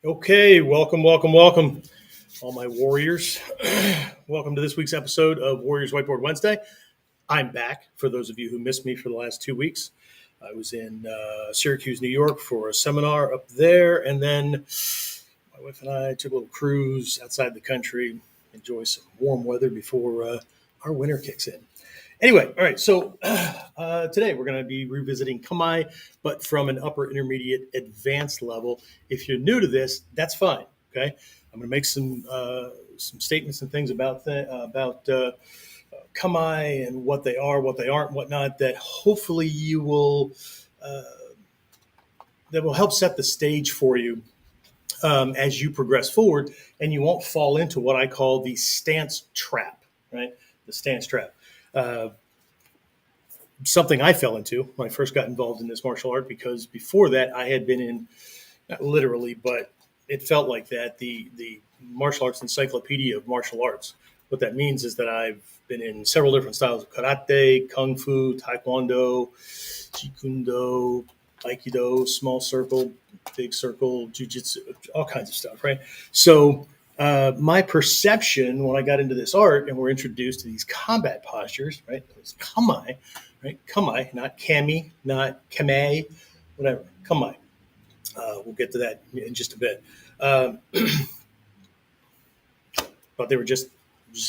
Okay, welcome, all my warriors. Welcome to this week's episode of Warriors Whiteboard Wednesday. I'm back for those of you who missed me for the last 2 weeks. I was in Syracuse, New York for a seminar up there, and then my wife and I took a little cruise outside the country, enjoy some warm weather before our winter kicks in. Anyway, all right, so today we're going to be revisiting Kamae, but from an upper intermediate advanced level. If you're new to this, that's fine, okay? I'm going to make some statements and things about Kamae and what they are, what they aren't, whatnot, that hopefully you will, that will help set the stage for you as you progress forward, and you won't fall into what I call the stance trap, right? The stance trap. Something I fell into when I first got involved in this martial art, because before that I had been in, not literally, but it felt like that, the martial arts encyclopedia of martial arts. What that means is that I've been in several different styles of karate, kung fu, taekwondo, jikundo, aikido, small circle, big circle, jujitsu, all kinds of stuff, right? So my perception when I got into this art and we're introduced to these combat postures, right? It's kamae, right? Kamae, not kami, not kamae, whatever. Kamae. We'll get to that in just a bit. But they were just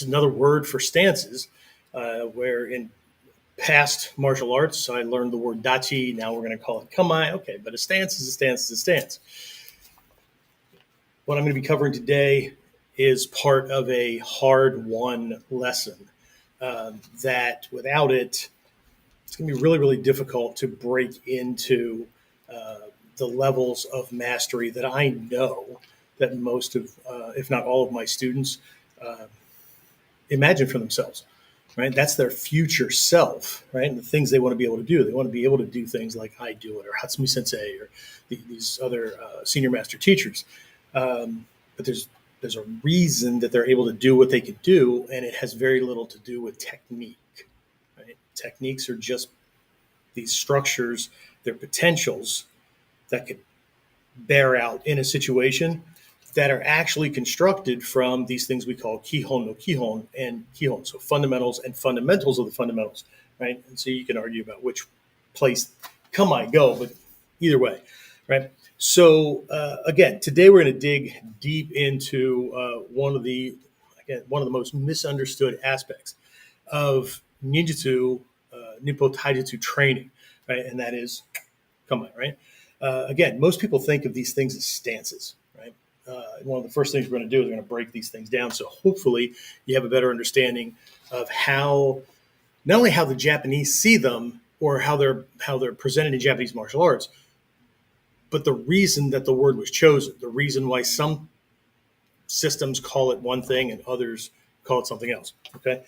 another word for stances, where in past martial arts I learned the word dachi. Now we're going to call it kamae. Okay, but a stance is a stance is a stance. What I'm going to be covering today is part of a hard-won lesson that without it, it's going to be really, really difficult to break into the levels of mastery that I know that most of, if not all of my students imagine for themselves, right? That's their future self, right? And the things they want to be able to do. They want to be able to do things like I do it, or Hatsumi Sensei, or these other senior master teachers. But there's a reason that they're able to do what they can do, and it has very little to do with technique. Right? Techniques are just these structures, they're potentials that could bear out in a situation that are actually constructed from these things we call kihon no kihon and kihon, so fundamentals and fundamentals of the fundamentals, right? And so you can argue about which place kamae go, but either way, right? So again, today we're going to dig deep into one of the most misunderstood aspects of ninjutsu, Nippo Taijutsu training, right? And that is kamae, right? Again, most people think of these things as stances, right? One of the first things we're going to do is we're going to break these things down. So hopefully you have a better understanding of how, not only how the Japanese see them or how they're presented in Japanese martial arts, but the reason that the word was chosen, the reason why some systems call it one thing and others call it something else. Okay.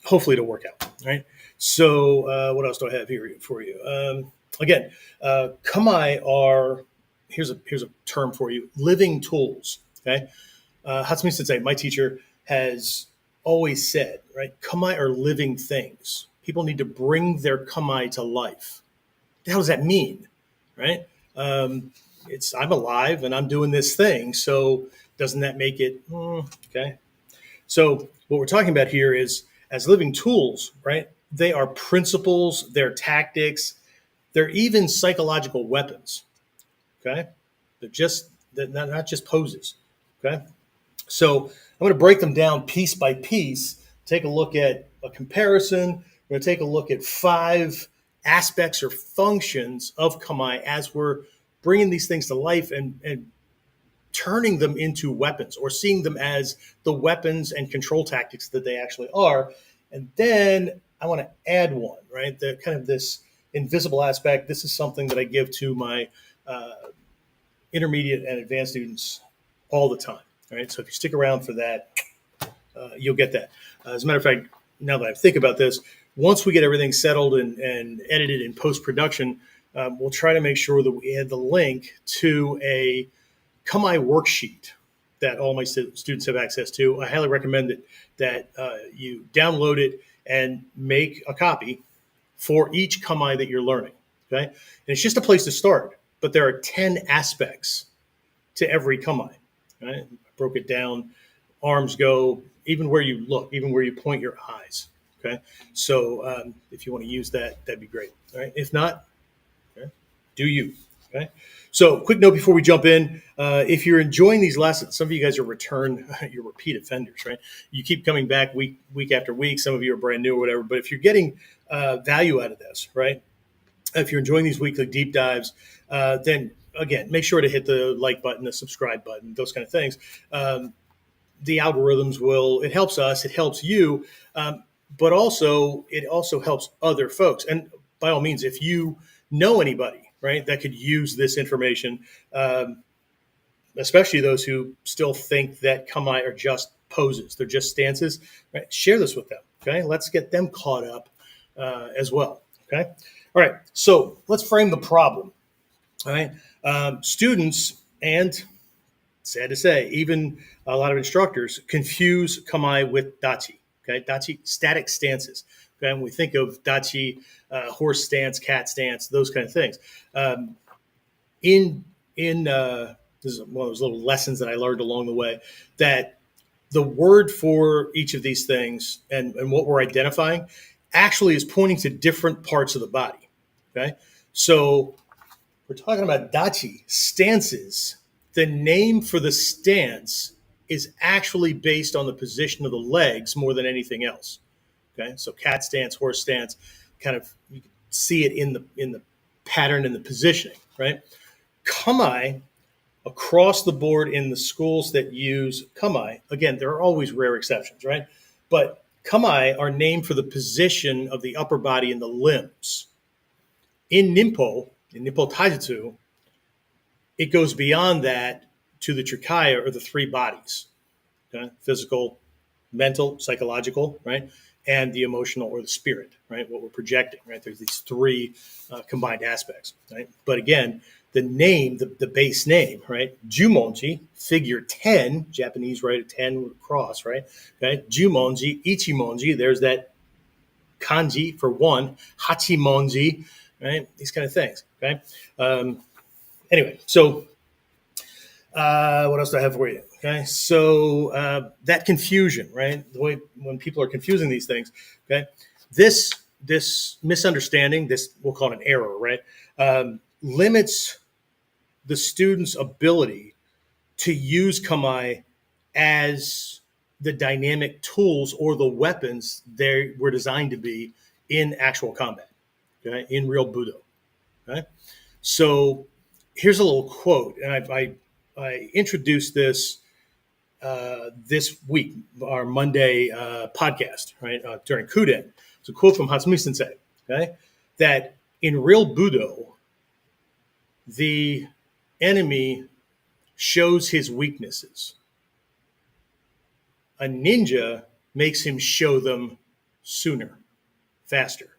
Hopefully it'll work out. Right. So what else do I have here for you? Again, kamae are, here's a term for you, living tools. Okay. Hatsumi Sensei, my teacher, has always said, right, kamae are living things. People need to bring their kamae to life. What the hell does that mean? Right? I'm alive and I'm doing this thing. So doesn't that make it okay? So what we're talking about here is, as living tools, right? They are principles, they're tactics, they're even psychological weapons. Okay, they're not just poses. Okay, so I'm going to break them down piece by piece. Take a look at a comparison. We're going to take a look at 5 aspects or functions of kamae as we're bringing these things to life and turning them into weapons, or seeing them as the weapons and control tactics that they actually are. And then I want to add one, right? The kind of this invisible aspect. This is something that I give to my intermediate and advanced students all the time. Right. So if you stick around for that, you'll get that. As a matter of fact, now that I think about this, once we get everything settled and edited in post-production, we'll try to make sure that we add the link to a kamae worksheet that all my students have access to. I highly recommend that you download it and make a copy for each kamae that you're learning. Okay, and it's just a place to start, but there are 10 aspects to every Kamae. Right? I broke it down. Arms go even where you look, even where you point your eyes. Okay. So if you want to use that, that'd be great. All right. If not, okay, do you. Okay. So quick note before we jump in, if you're enjoying these lessons, some of you guys are you're repeat offenders, right? You keep coming back week after week. Some of you are brand new or whatever, but if you're getting value out of this, right? If you're enjoying these weekly deep dives, then again, make sure to hit the like button, the subscribe button, those kind of things. The algorithms it helps us, it helps you, but also it also helps other folks. And by all means, if you know anybody, right, that could use this information, especially those who still think that Kamae are just poses, they're just stances, right? Share this with them, okay? Let's get them caught up as well, okay? All right, so let's frame the problem, all right? Students and sad to say, even a lot of instructors confuse Kamae with dachi. Okay, dachi, static stances. Okay, when we think of dachi, horse stance, cat stance, those kind of things. In this is one of those little lessons that I learned along the way, that the word for each of these things and what we're identifying actually is pointing to different parts of the body. Okay, so we're talking about dachi, stances. The name for the stance is actually based on the position of the legs more than anything else. Okay, so cat stance, horse stance, kind of you can see it in the pattern and the positioning, right? Kamae, across the board in the schools that use Kamae, again, there are always rare exceptions, right? But Kamae are named for the position of the upper body and the limbs. In Ninpo Taijutsu, it goes beyond that to the Trikaya or the three bodies, okay? Physical, mental, psychological, right? And the emotional or the spirit, right? What we're projecting, right? There's these three combined aspects, right? But again, the name, the base name, right? Jumonji, figure 10, Japanese write a 10 with a cross, right? Okay. Jumonji, Ichimonji, there's that kanji for one, Hachimonji, right? These kind of things, okay? Anyway, so what else do I have for you? Okay, so that confusion, right? The way when people are confusing these things, okay, this misunderstanding, this we'll call it an error, right? Limits the student's ability to use Kamae as the dynamic tools or the weapons they were designed to be in actual combat, okay, in real Budo. Okay, so here's a little quote, and I introduced this this week, our Monday podcast, right, during Kuden. It's a quote from Hatsumi Sensei, okay, that in real Budo, the enemy shows his weaknesses. A ninja makes him show them sooner, faster,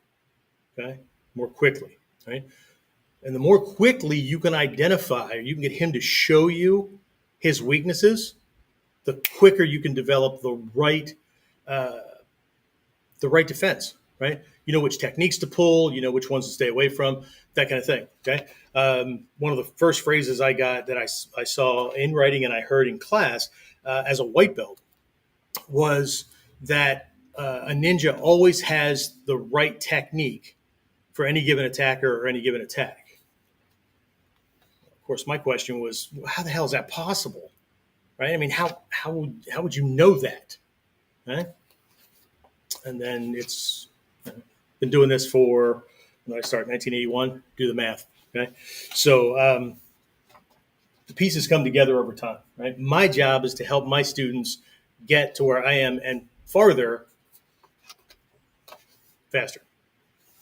okay, more quickly, right? And the more quickly you can identify, or you can get him to show you his weaknesses, the quicker you can develop the right defense, right? You know which techniques to pull, you know which ones to stay away from, that kind of thing. Okay. One of the first phrases I got that I saw in writing and I heard in class as a white belt was that a ninja always has the right technique for any given attacker or any given attack. Of course, my question was, how the hell is that possible? Right? I mean, how would you know that? Right? And then it's been doing this for when I started 1981. Do the math. Okay, so the pieces come together over time. Right? My job is to help my students get to where I am and farther, faster.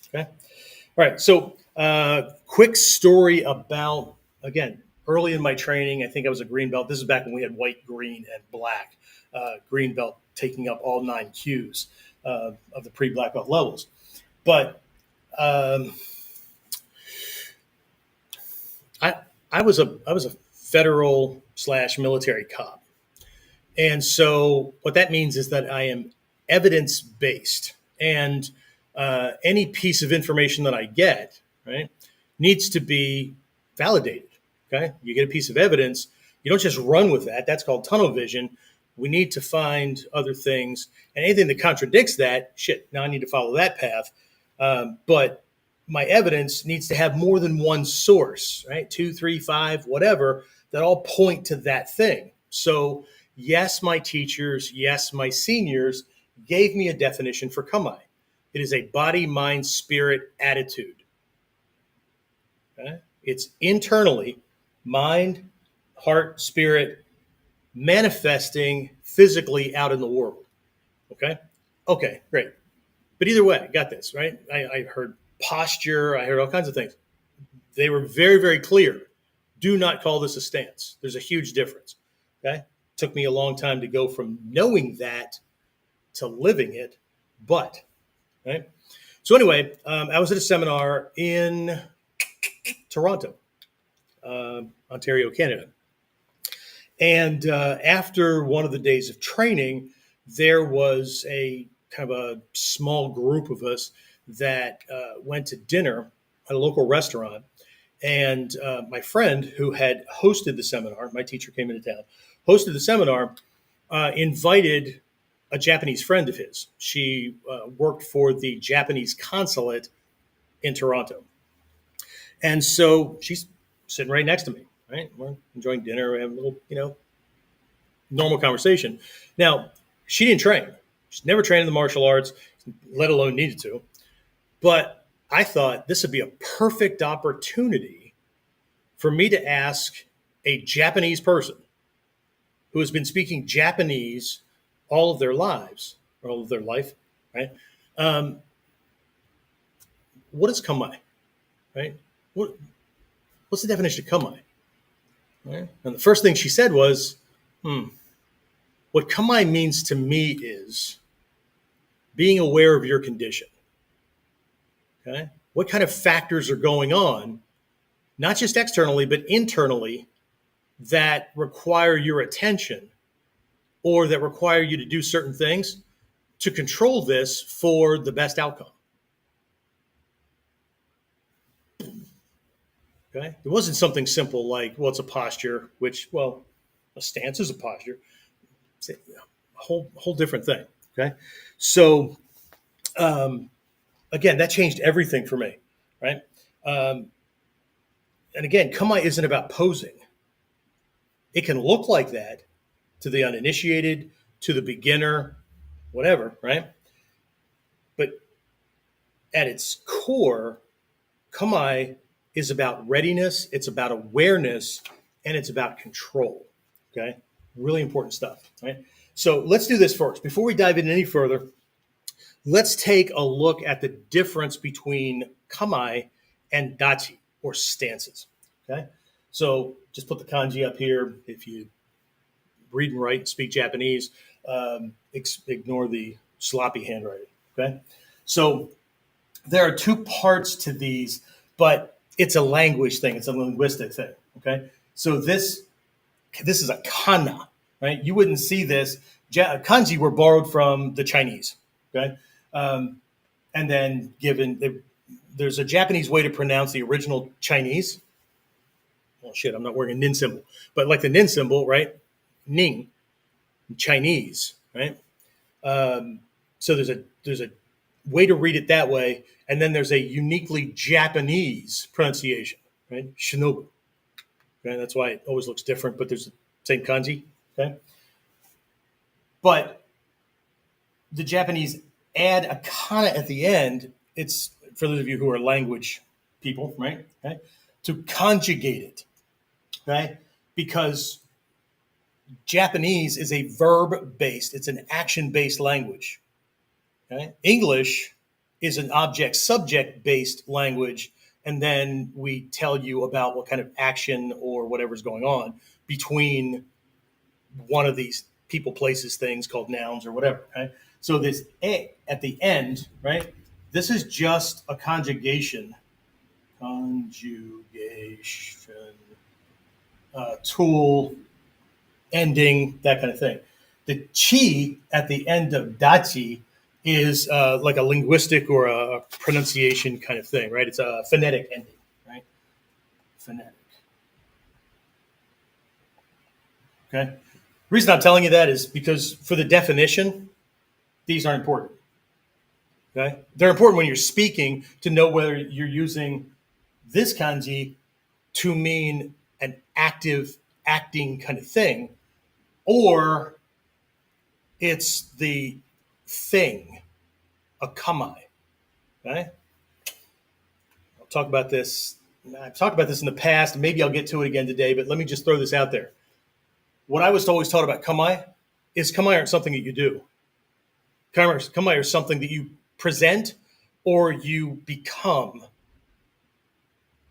Okay. All right. So, quick story about, again, early in my training, I think I was a green belt. This is back when we had white, green, and black. Green belt taking up all 9 cues of the pre-black belt levels. But I was a federal / military cop. And so what that means is that I am evidence-based. And any piece of information that I get, right, needs to be validated. Okay, you get a piece of evidence, You don't just run with that. That's called tunnel vision. We need to find other things, and anything that contradicts that, shit, now I need to follow that path. But my evidence needs to have more than one source, right? 2, 3, 5, whatever, that all point to that thing. So yes, my teachers, yes, my seniors gave me a definition for Kamae. It is a body, mind, spirit attitude. Okay? It's internally, mind, heart, spirit, manifesting physically out in the world. Okay? Okay, great. But either way, I got this, right? I heard posture, I heard all kinds of things. They were very, very clear. Do not call this a stance. There's a huge difference. Okay? Took me a long time to go from knowing that to living it, but, right? So anyway, I was at a seminar in Toronto, Ontario, Canada. And after one of the days of training, there was a kind of a small group of us that went to dinner at a local restaurant. And my friend who had hosted the seminar, my teacher came into town, hosted the seminar, invited a Japanese friend of his. She worked for the Japanese consulate in Toronto. And so she's sitting right next to me, right? We're enjoying dinner, we're having a little, normal conversation. Now, she didn't train. She's never trained in the martial arts, let alone needed to. But I thought this would be a perfect opportunity for me to ask a Japanese person who has been speaking Japanese all of their lives, or all of their life, right? What is Kamae, right? What's the definition of Kamae? Right? And the first thing she said was, what Kamae means to me is being aware of your condition. Okay? What kind of factors are going on, not just externally, but internally, that require your attention or that require you to do certain things to control this for the best outcome. Okay? It wasn't something simple like, well, it's a posture, which, well, a stance is a posture. It's a whole different thing. Okay? So, again, that changed everything for me, right? And again, Kamae isn't about posing. It can look like that to the uninitiated, to the beginner, whatever, right? But at its core, Kamae is about readiness, it's about awareness, and it's about control, okay? Really important stuff, right? So let's do this first. Before we dive in any further, let's take a look at the difference between Kamae and dachi, or stances, okay? So just put the kanji up here. If you read and write, speak Japanese, ignore the sloppy handwriting, okay? So there are two parts to these, but it's a language thing. It's a linguistic thing, okay? So this is a kana, right? You wouldn't see this. Kanji were borrowed from the Chinese, okay? And then there's a Japanese way to pronounce the original Chinese. Well, shit, I'm not wearing a nin symbol. But like the nin symbol, right? Ning, Chinese, right? So there's a way to read it that way, and then there's a uniquely Japanese pronunciation, right? Shinobu. Okay, that's why it always looks different, but there's the same kanji. Okay, but the Japanese add a kana at the end. It's for those of you who are language people, right? Okay, to conjugate it, right? Because Japanese is a verb-based, it's an action-based language. Okay? English is an object-subject-based language, and then we tell you about what kind of action or whatever's going on between one of these people, places, things called nouns or whatever. Okay? So this a at the end, right? This is just a conjugation, tool, ending, that kind of thing. The chi at the end of dachi is like a linguistic or a pronunciation kind of thing, right? It's a phonetic ending, right? Phonetic. Okay. The reason I'm telling you that is because for the definition, these are important. Okay. They're important when you're speaking to know whether you're using this kanji to mean an active acting kind of thing, or it's the thing, a kamae. Okay. I'll talk about this. I've talked about this in the past. Maybe I'll get to it again today, but let me just throw this out there. What I was always taught about kamae is kamae aren't something that you do. Kamae are something that you present or you become.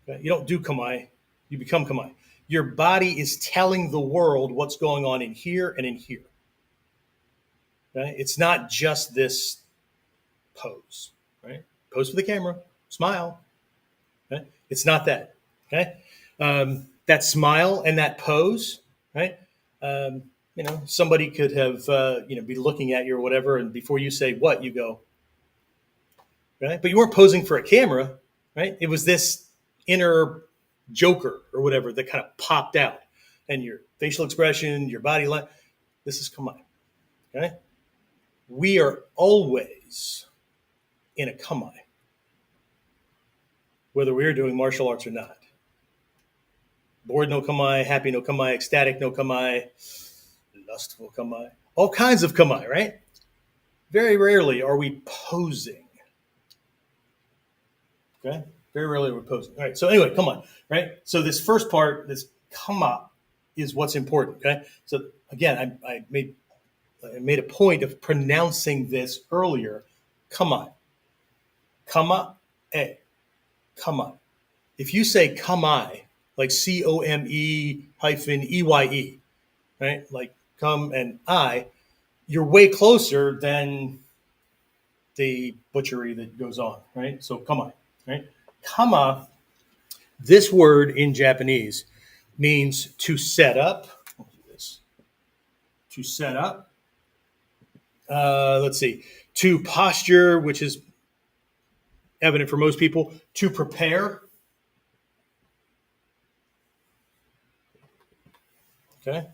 Okay? You don't do kamae, you become kamae. Your body is telling the world what's going on in here and in here. Okay? It's not just this pose, right? Pose for the camera, smile. Okay? It's not that. Okay, that smile and that pose, right? Somebody could have be looking at you or whatever, and before you say what, you go, right? But you weren't posing for a camera, right? It was this inner joker or whatever that kind of popped out, and your facial expression, your body language. This is kamae. Okay, we are always in a kamae, whether we're doing martial arts or not. Bored no kamae, happy no kamae, ecstatic no kamae, lustful kamae, all kinds of kamae, right? Very rarely are we posing. Okay? Very rarely are we posing. All right, so anyway, come on, right? So this first part, this kama, is what's important, okay? So again, I made a point of pronouncing this earlier. Kama. Kama, e. Kama. If you say kamae, like COME-EYE, right? Like come and I, you're way closer than the butchery that goes on, right? So kamae, right? Kama, this word in Japanese means to set up. I'll do this. To set up. Let's see. To posture, which is evident for most people. To prepare. Okay.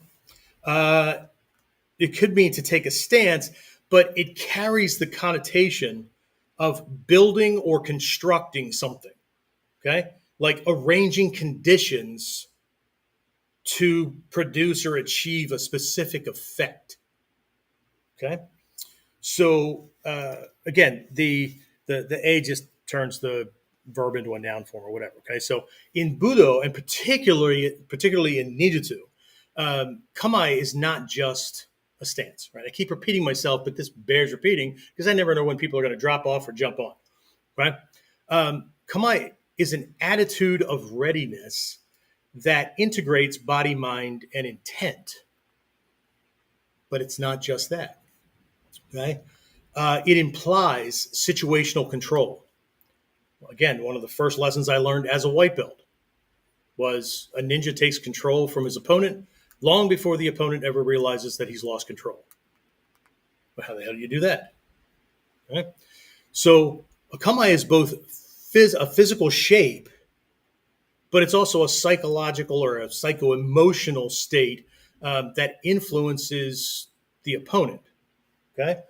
It could mean to take a stance, but it carries the connotation of building or constructing something. Okay. Like arranging conditions to produce or achieve a specific effect. Okay. So again, the A just turns the verb into a noun form or whatever. Okay. So in Budo, and particularly in Ninjutsu, kamae is not just a stance, right? I keep repeating myself, but this bears repeating because I never know when people are going to drop off or jump on, right? Kamae is an attitude of readiness that integrates body, mind, and intent. But it's not just that, right? It implies situational control. Again, one of the first lessons I learned as a white belt was a ninja takes control from his opponent long before the opponent ever realizes that he's lost control. Well, how the hell do you do that? Right? So a kamae is both a physical shape, but it's also a psychological or a psycho-emotional state that influences the opponent. Okay?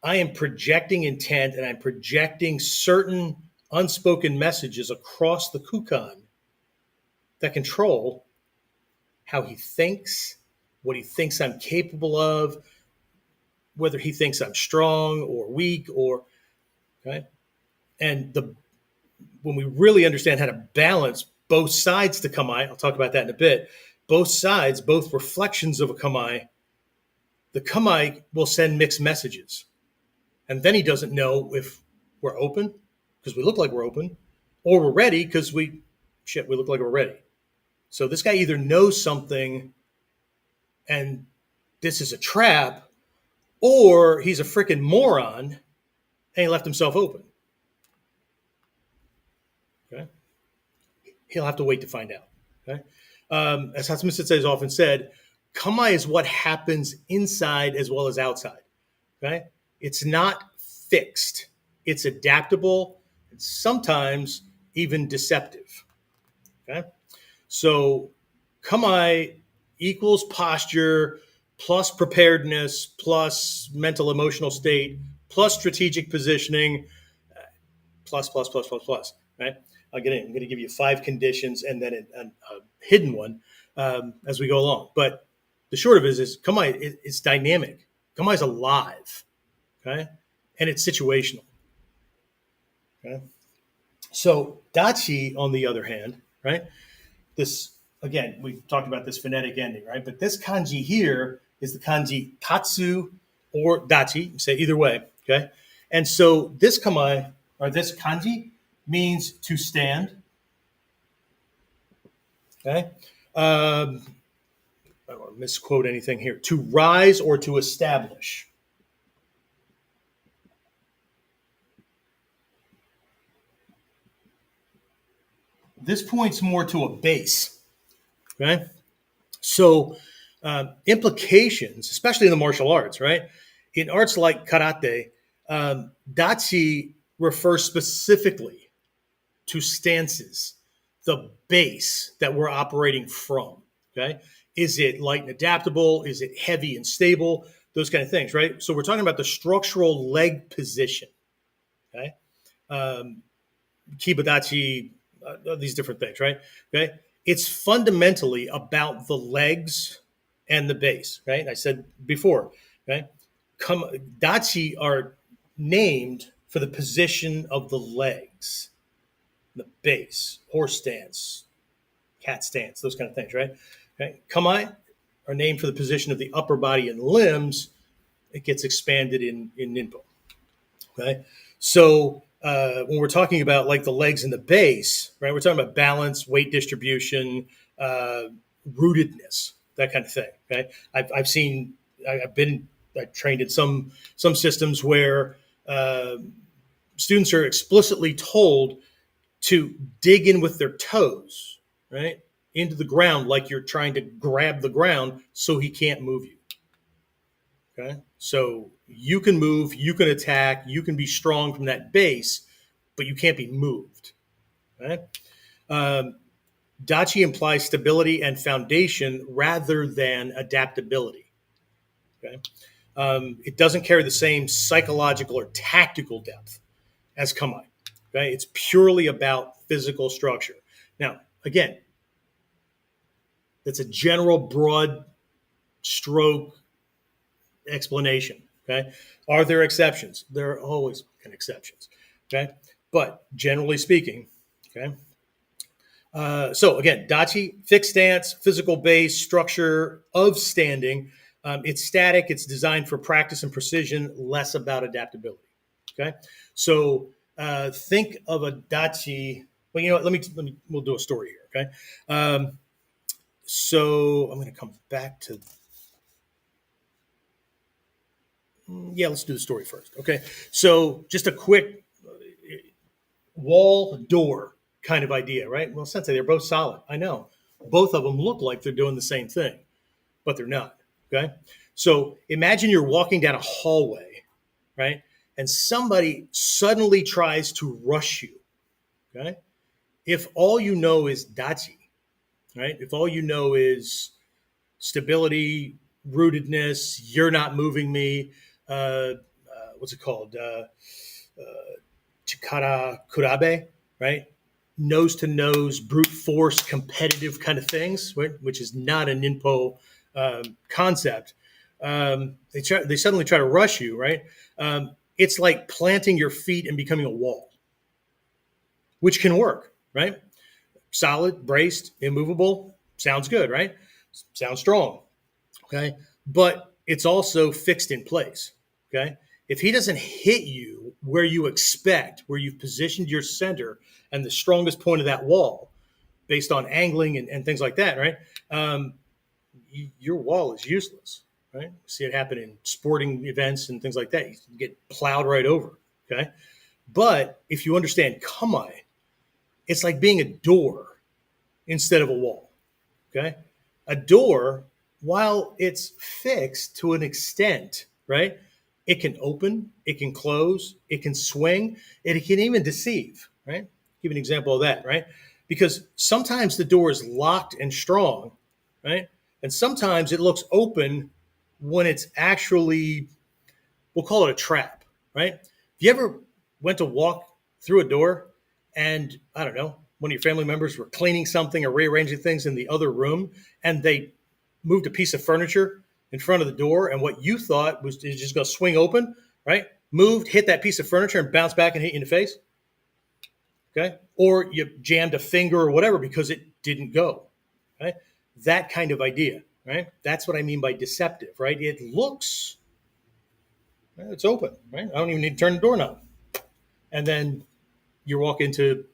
I am projecting intent and I'm projecting certain unspoken messages across the kukan that control how he thinks, what he thinks I'm capable of, whether he thinks I'm strong or weak, or okay. And when we really understand how to balance both sides to kamae, I'll talk about that in a bit. Both sides, both reflections of a kamae, the kamae will send mixed messages, and then he doesn't know if we're open because we look like we're open, or we're ready because we look like we're ready. So this guy either knows something and this is a trap, or he's a freaking moron and he left himself open. Okay. He'll have to wait to find out. Okay. As Hatsumi Sensei has often said, kamae is what happens inside as well as outside. Okay. It's not fixed. It's adaptable and sometimes even deceptive. Okay. So kamae equals posture plus preparedness plus mental emotional state plus strategic positioning plus, right? I'm going to give you 5 conditions and then a hidden one as we go along. But the short of it is Kamae, it's dynamic. Kamae is alive, okay? And it's situational, okay? So dachi, on the other hand, right? This, again, we talked about this phonetic ending, right? But this kanji here is the kanji tatsu or dachi. You say either way, okay? And so this kamae, or this kanji, means to stand, okay? I don't want to misquote anything here. To rise or to establish. This points more to a base, okay? So implications, especially in the martial arts, right? In arts like karate, dachi refers specifically to stances, the base that we're operating from, okay? Is it light and adaptable? Is it heavy and stable? Those kind of things, right? So we're talking about the structural leg position, okay? Kibadachi, these different things, right? Okay. It's fundamentally about the legs and the base, right? I said before, okay? Dachi are named for the position of the legs, the base, horse stance, cat stance, those kind of things, right? Okay. Kamae are named for the position of the upper body and limbs. It gets expanded in Ninpo. Okay. So when we're talking about like the legs and the base, right, we're talking about balance, weight distribution, rootedness, that kind of thing. Okay. I've trained in some systems where students are explicitly told to dig in with their toes, right, into the ground like you're trying to grab the ground so he can't move you. Okay. So you can move, you can attack, you can be strong from that base, but you can't be moved. Okay. Dachi implies stability and foundation rather than adaptability. Okay. It doesn't carry the same psychological or tactical depth as Kamae. Okay. It's purely about physical structure. Now, again, that's a general broad stroke explanation. Okay. Are there exceptions? There are always exceptions. Okay. But generally speaking, okay. So again, dachi, fixed stance, physical base, structure of standing. It's static. It's designed for practice and precision, less about adaptability. Okay. So think of a dachi. Well, you know what? We'll do a story here. Okay. So I'm going to come back to let's do the story first. Okay. So just a quick wall door kind of idea, right? Well, sensei, they're both solid. I know. Both of them look like they're doing the same thing, but they're not. Okay. So imagine you're walking down a hallway, right? And somebody suddenly tries to rush you. Okay. If all you know is dachi, right? If all you know is stability, rootedness, you're not moving me, what's it called? Chikara kurabe, right? Nose to nose, brute force, competitive kind of things, right? Which is not a ninpo concept. They suddenly try to rush you, right? It's like planting your feet and becoming a wall, which can work, right? Solid, braced, immovable, sounds good, right? Sounds strong, okay? But it's also fixed in place, okay? If he doesn't hit you where you expect, where you've positioned your center and the strongest point of that wall based on angling and things like that, right? Your wall is useless, right? See it happen in sporting events and things like that. You get plowed right over, okay? But if you understand Kamae, it's like being a door instead of a wall, okay? A door, while it's fixed to an extent, right? It can open, it can close, it can swing, it can even deceive, right? Give an example of that, right? Because sometimes the door is locked and strong, right? And sometimes it looks open when it's actually, we'll call it a trap, right? If you ever went to walk through a door and, I don't know, one of your family members were cleaning something or rearranging things in the other room, and they moved a piece of furniture in front of the door, and what you thought was just going to swing open, right? Moved, hit that piece of furniture, and bounced back and hit you in the face. Okay. Or you jammed a finger or whatever because it didn't go. Right. That kind of idea. Right. That's what I mean by deceptive. Right. It looks, it's open. Right. I don't even need to turn the doorknob. And then you walk into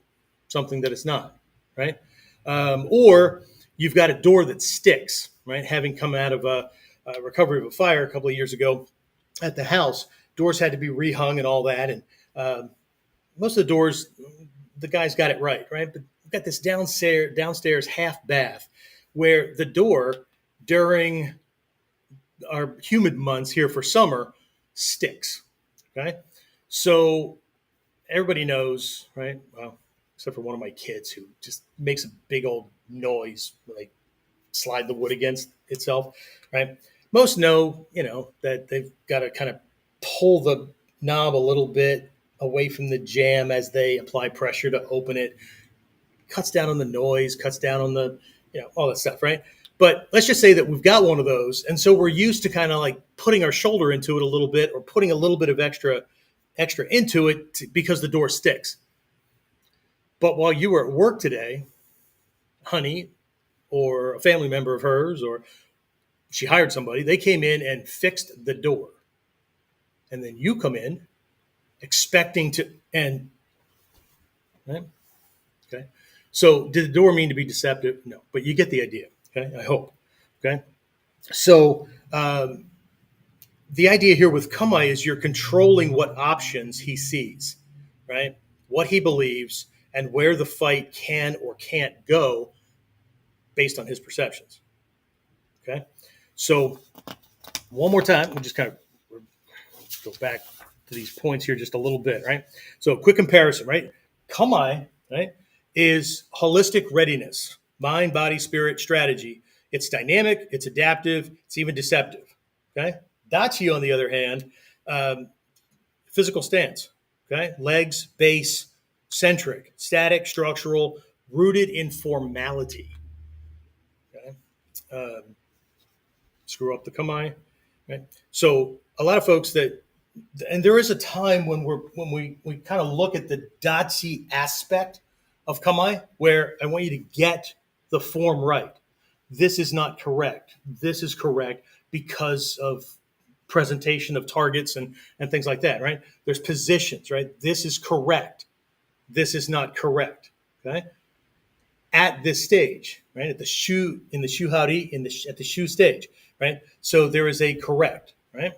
something that it's not. Right. Or you've got a door that sticks. Right. Having come out of a recovery of a fire a couple of years ago at the house, doors had to be rehung and all that. And most of the doors, the guy's got it right, right? But we've got this downstairs half bath where the door during our humid months here for summer sticks. Okay. So everybody knows, right? Well, except for one of my kids who just makes a big old noise when they slide the wood against itself, right? Most know, that they've got to kind of pull the knob a little bit away from the jam as they apply pressure to open it. Cuts down on the noise, cuts down on the, all that stuff, right? But let's just say that we've got one of those, and so we're used to kind of like putting our shoulder into it a little bit, or putting a little bit of extra into it because the door sticks. But while you were at work today, honey, or a family member of hers, or she hired somebody, they came in and fixed the door, and then you come in expecting to, and right? Okay. So did the door mean to be deceptive? No, but you get the idea. Okay. I hope. Okay. So the idea here with Kamae is you're controlling what options he sees, right? What he believes and where the fight can or can't go based on his perceptions. Okay. So one more time, we'll just kind of go back to these points here just a little bit, right? So quick comparison, right? Kamae, right, is holistic readiness, mind, body, spirit, strategy. It's dynamic, it's adaptive, it's even deceptive. Okay. Dachi, on the other hand, physical stance. Okay. Legs, base, centric, static, structural, rooted in formality. Okay. Screw up the Kamae. Right. So a lot of folks that, and there is a time when we kind of look at the Dachi aspect of Kamae, where I want you to get the form right. This is not correct. This is correct because of presentation of targets and things like that, right? There's positions, right? This is correct. This is not correct. Okay. At this stage, right? At the shu, in the shuhari, at the shu stage, right? So there is a correct, right?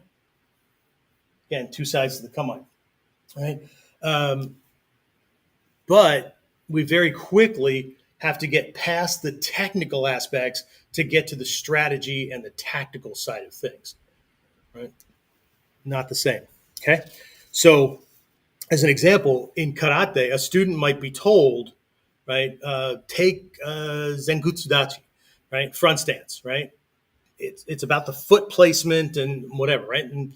Again, two sides to the Kamae, right? But we very quickly have to get past the technical aspects to get to the strategy and the tactical side of things, right? Not the same. Okay. So, as an example, in karate, a student might be told, right, take Zengutsu Dachi, right, front stance, right? It's about the foot placement and whatever, right? And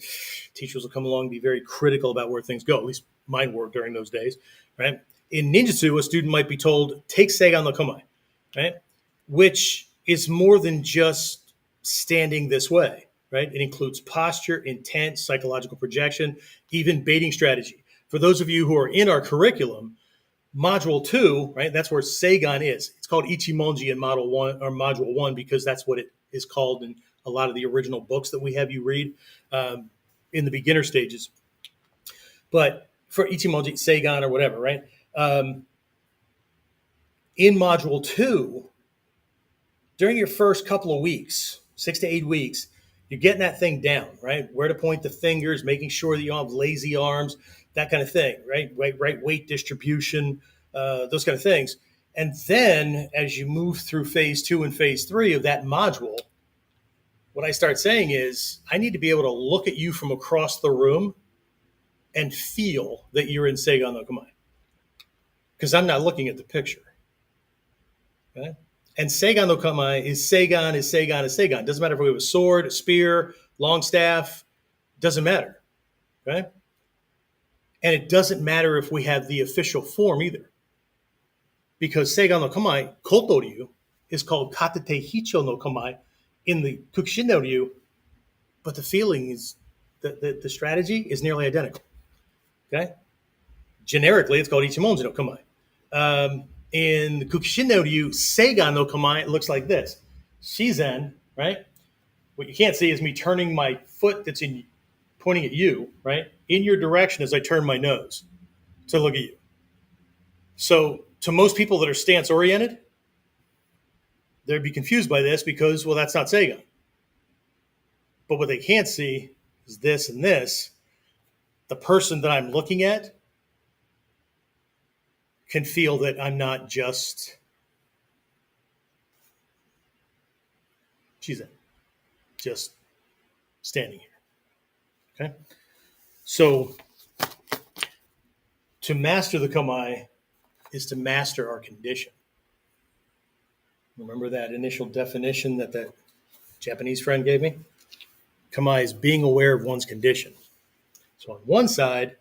teachers will come along and be very critical about where things go. At least mine were during those days, right? In ninjutsu, a student might be told, take Seigan no Kamae, right? Which is more than just standing this way, right? It includes posture, intent, psychological projection, even baiting strategy. For those of you who are in our curriculum, Module 2, right? That's where Seigan is. It's called Ichimonji in Module 1 because that's what it is called in a lot of the original books that we have you read in the beginner stages. But for Ichimonji, Seigan, or whatever, right? In Module 2, during your first couple of weeks, 6 to 8 weeks, you're getting that thing down, right? Where to point the fingers, making sure that you don't have lazy arms, that kind of thing, right? Right weight distribution, those kind of things. And then as you move through phase 2 and phase 3 of that module, what I start saying is I need to be able to look at you from across the room and feel that you're in Seigan no Kamae because I'm not looking at the picture. Okay? And Seigan no Kamae is Seigan, is Seigan, is Seigan. Doesn't matter if we have a sword, a spear, long staff, doesn't matter. Okay? And it doesn't matter if we have the official form either. Because Seigan no Kamae, Kotoryu, is called Katate Hicho no Kamae in the Kukushin no Ryu, but the feeling is, the strategy is nearly identical. Okay? Generically, it's called Ichimonji no Kamae. In the Kukushin no Ryu, Seigan no Kamae, it looks like this. Shizen, right? What you can't see is me turning my foot that's pointing at you, right, in your direction as I turn my nose to look at you. So to most people that are stance oriented, they'd be confused by this because, well, that's not Seigan. But what they can't see is this and this. The person that I'm looking at can feel that I'm not just just standing here. Okay? So to master the Kamae is to master our condition. Remember that initial definition that Japanese friend gave me? Kamae is being aware of one's condition. So on one side,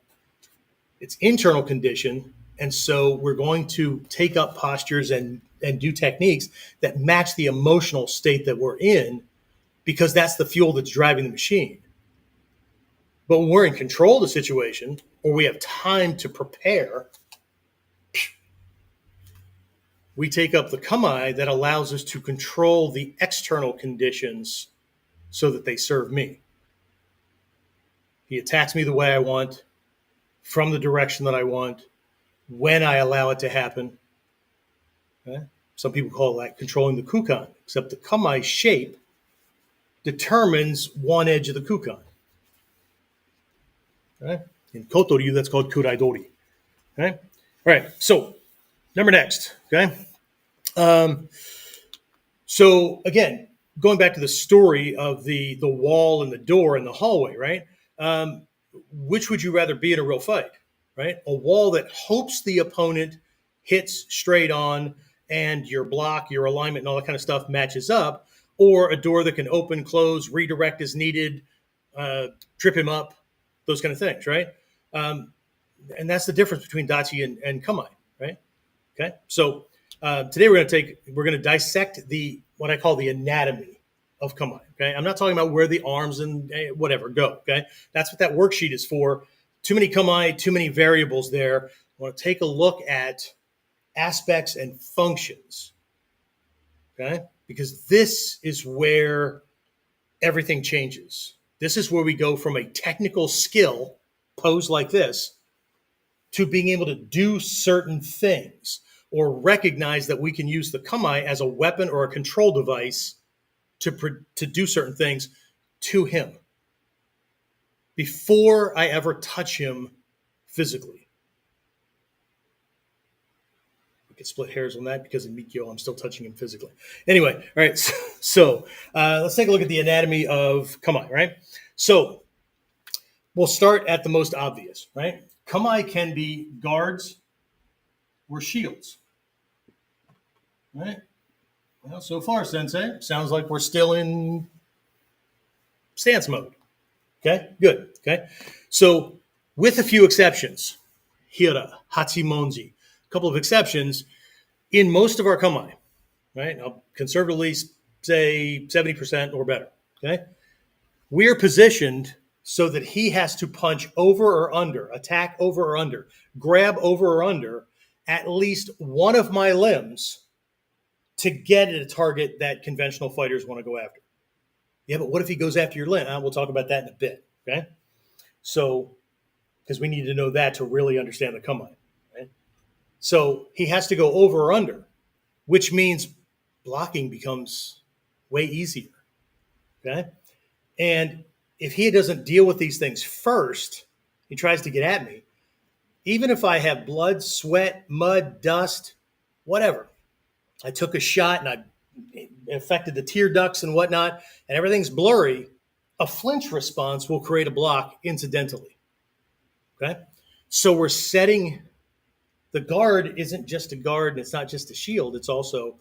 it's internal condition, and so we're going to take up postures and do techniques that match the emotional state that we're in, because that's the fuel that's driving the machine. But when we're in control of the situation, or we have time to prepare, we take up the Kamae that allows us to control the external conditions so that they serve me. He attacks me the way I want, from the direction that I want, when I allow it to happen. Okay? Some people call that controlling the kukan, except the Kamae shape determines one edge of the kukan. Okay? In Kotoryu, that's called Kuraidori. Okay? All right, so number next. Okay? So again, going back to the story of the wall and the door and the hallway, right? Which would you rather be in a real fight, right? A wall that hopes the opponent hits straight on and your block, your alignment, and all that kind of stuff matches up, or a door that can open, close, redirect as needed, trip him up, those kind of things, right? And that's the difference between Dachi and Kamae, right? Okay, so today we're going to dissect what I call the anatomy of Kamae. Okay, I'm not talking about where the arms and whatever go. Okay, that's what that worksheet is for. Too many Kamae, too many variables there. I want to take a look at aspects and functions. Okay, because this is where everything changes. This is where we go from a technical skill posed like this to being able to do certain things, or recognize that we can use the Kamae as a weapon or a control device to do certain things to him before I ever touch him physically. We could split hairs on that because in Mikyo, I'm still touching him physically. Anyway, all right, so let's take a look at the anatomy of Kamae, right? So we'll start at the most obvious, right? Kamae can be guards or shields. Right? Well, so far, Sensei, sounds like we're still in stance mode. Okay, good. Okay, so with a few exceptions, Hira, Hachimonji, a couple of exceptions, in most of our Kamae, right? I'll conservatively say 70% or better. Okay, we're positioned so that he has to punch over or under, attack over or under, grab over or under at least one of my limbs to get at a target that conventional fighters want to go after. Yeah, but what if he goes after your limb? We'll talk about that in a bit, okay? So, because we need to know that to really understand the Kamae, right? So he has to go over or under, which means blocking becomes way easier, okay? And if he doesn't deal with these things first, he tries to get at me, even if I have blood, sweat, mud, dust, whatever, I took a shot and I affected the tear ducts and whatnot, and everything's blurry, a flinch response will create a block incidentally. Okay? So we're setting, the guard isn't just a guard and it's not just a shield, it's also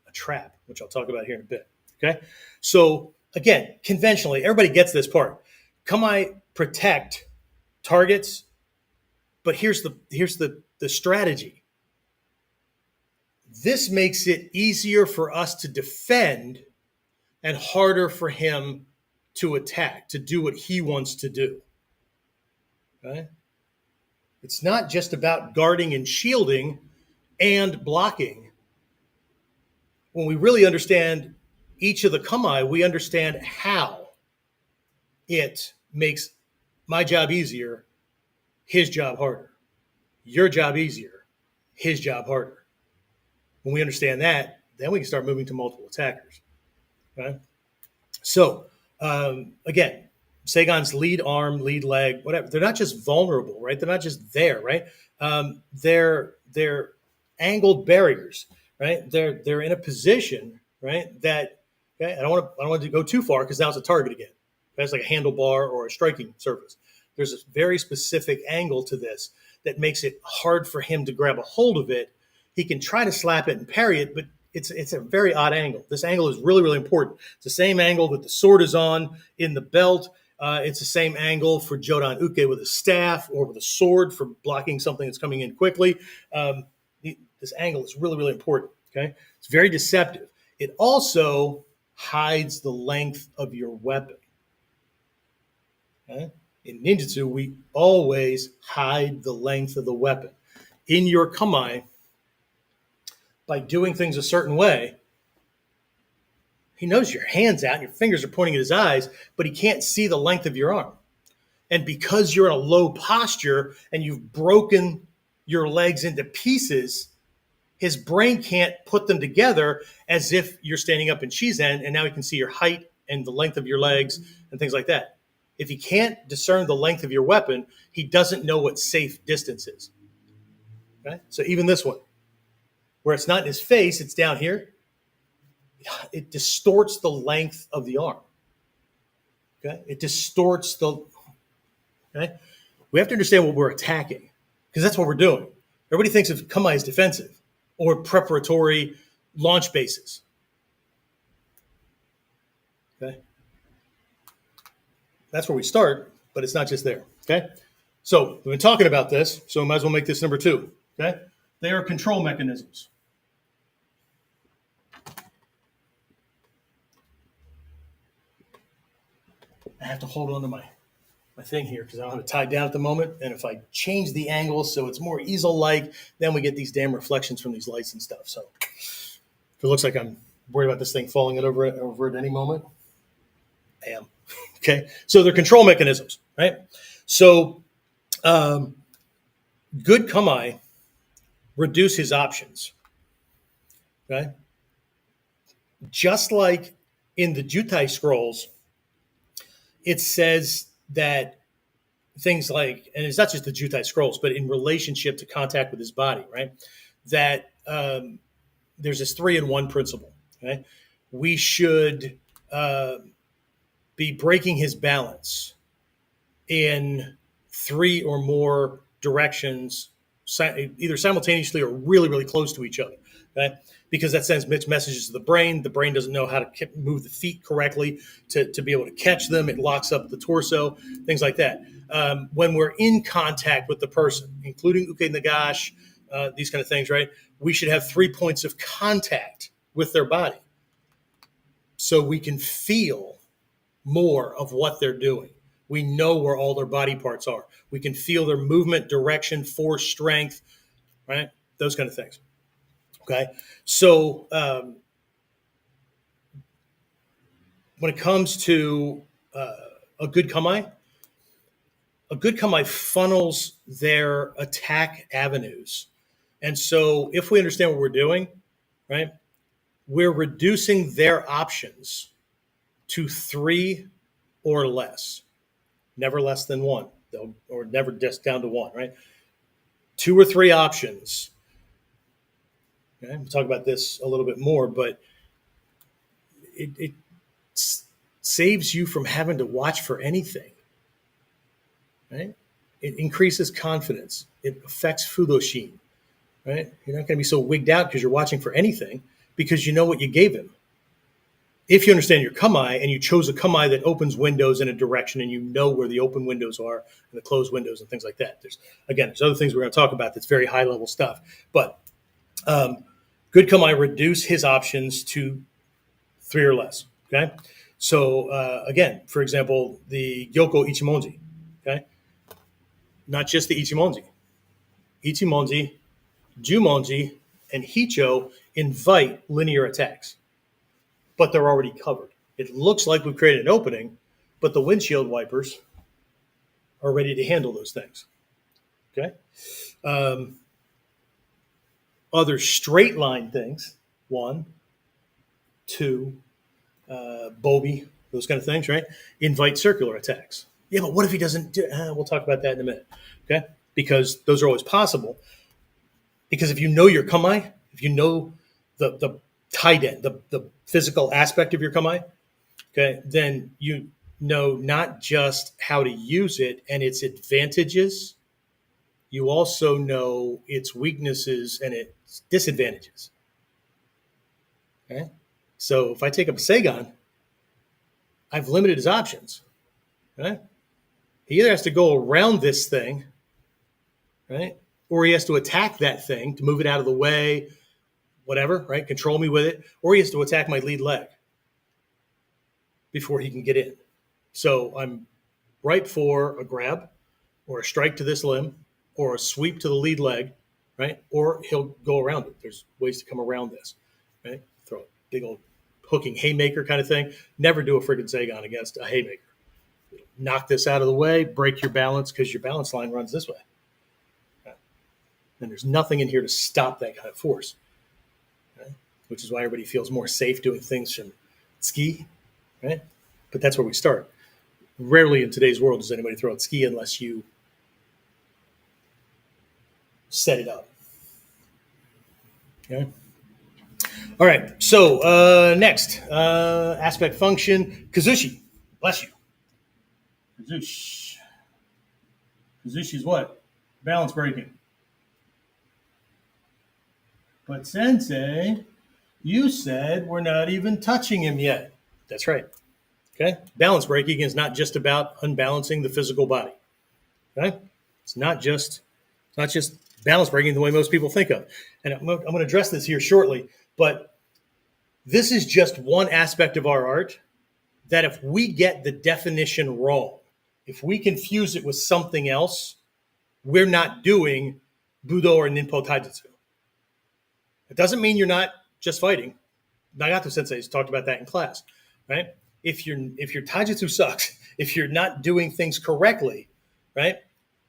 a trap, which I'll talk about here in a bit. Okay. So again, conventionally, everybody gets this part. Kamae protect targets, but here's the strategy. This makes it easier for us to defend and harder for him to attack, to do what he wants to do. Okay? It's not just about guarding and shielding and blocking. When we really understand each of the kamae, we understand how it makes my job easier, his job harder. Your job easier, his job harder. When we understand that, then we can start moving to multiple attackers. Right? So, again, Seigan's lead arm, lead leg, whatever. They're not just vulnerable, right? They're not just there, right? They're angled barriers, right? They're in a position, right? That okay, I don't want to go too far because now it's a target again. That's like a handlebar or a striking surface. There's a very specific angle to this that makes it hard for him to grab a hold of it. He can try to slap it and parry it, but it's a very odd angle. This angle is really, really important. It's the same angle that the sword is on in the belt. It's the same angle for Jodan Uke with a staff or with a sword for blocking something that's coming in quickly. This angle is really, really important. Okay, it's very deceptive. It also hides the length of your weapon. Okay? In ninjutsu, we always hide the length of the weapon. In your kamae, by doing things a certain way, he knows your hand's out and your fingers are pointing at his eyes, but he can't see the length of your arm. And because you're in a low posture and you've broken your legs into pieces, his brain can't put them together as if you're standing up in Shizen, and now he can see your height and the length of your legs and things like that. If he can't discern the length of your weapon, he doesn't know what safe distance is. Okay? So even this one, where it's not in his face, it's down here, it distorts the length of the arm. Okay? It distorts the... Okay? We have to understand what we're attacking, because that's what we're doing. Everybody thinks of kamae as defensive or preparatory launch bases. Okay? That's where we start, but it's not just there. Okay? So we've been talking about this, so we might as well make this number 2. Okay? They are control mechanisms. I have to hold on to my thing here because I don't have it tied down at the moment. And if I change the angle so it's more easel-like, then we get these damn reflections from these lights and stuff. So if it looks like I'm worried about this thing falling over at any moment, I am. Okay, so they're control mechanisms, right? So good kamae reduce his options, okay? Just like in the Jutai scrolls, it says that things like, and it's not just the Jutai scrolls, but in relationship to contact with his body, right? That there's this 3-in-1 principle, okay? We should be breaking his balance in 3 or more directions, either simultaneously or really, really close to each other, okay? Because that sends mixed messages to the brain. The brain doesn't know how to move the feet correctly to be able to catch them. It locks up the torso, things like that. When we're in contact with the person, including uke nagash, these kind of things, right? We should have 3 points of contact with their body so we can feel more of what they're doing. We know where all their body parts are. We can feel their movement, direction, force, strength, right? Those kind of things. Okay. So when it comes to a good kamae funnels their attack avenues. And so if we understand what we're doing, right, we're reducing their options to 3 or less. Never less than 1, or never just down to 1, right? 2 or 3 options. Okay? We'll talk about this a little bit more, but it saves you from having to watch for anything, right? It increases confidence. It affects fudoshin, right? You're not going to be so wigged out because you're watching for anything. because you know what you gave him. If you understand your kamae and you chose a kamae that opens windows in a direction and you know where the open windows are and the closed windows and things like that. There's other things we're going to talk about that's very high level stuff. But good kamae reduce his options to 3 or less. Okay. So again, for example, the Gyoko Ichimonji. Okay. Not just the Ichimonji. Ichimonji, Jumonji, and Hicho invite linear attacks, but they're already covered. It looks like we've created an opening, but the windshield wipers are ready to handle those things. Okay. Other straight line things, 1, 2, Bobby, those kind of things, right? Invite circular attacks. Yeah, but what if he doesn't do we'll talk about that in a minute. Okay. Because those are always possible. Because if you know your kamae, if you know the taiden, the physical aspect of your kamae, okay, then you know not just how to use it and its advantages, you also know its weaknesses and its disadvantages. Okay? So if I take up a Seigan, I've limited his options. Right? He either has to go around this thing, right? Or he has to attack that thing to move it out of the way, whatever, right? Control me with it. Or he has to attack my lead leg before he can get in. So I'm ripe for a grab or a strike to this limb or a sweep to the lead leg, right? Or he'll go around it. There's ways to come around this, right? Throw a big old hooking haymaker kind of thing. Never do a friggin' Seigan against a haymaker. Knock this out of the way, break your balance because your balance line runs this way. And there's nothing in here to stop that kind of force, right? Which is why everybody feels more safe doing things from ski, right? But that's where we start. Rarely in today's world does anybody throw out ski unless you set it up. Okay. All right. So next, aspect function, Kazushi. Bless you. Kazushi. Kazushi is what? Balance breaking. But Sensei, you said we're not even touching him yet. That's right. Okay. Balance breaking is not just about unbalancing the physical body. Okay. It's not just balance breaking the way most people think of. And I'm going to address this here shortly, but this is just one aspect of our art that if we get the definition wrong, if we confuse it with something else, we're not doing Budo or Ninpo Taijutsu. It doesn't mean you're not just fighting. Nagato Sensei has talked about that in class, right? If your taijutsu sucks, if you're not doing things correctly, right?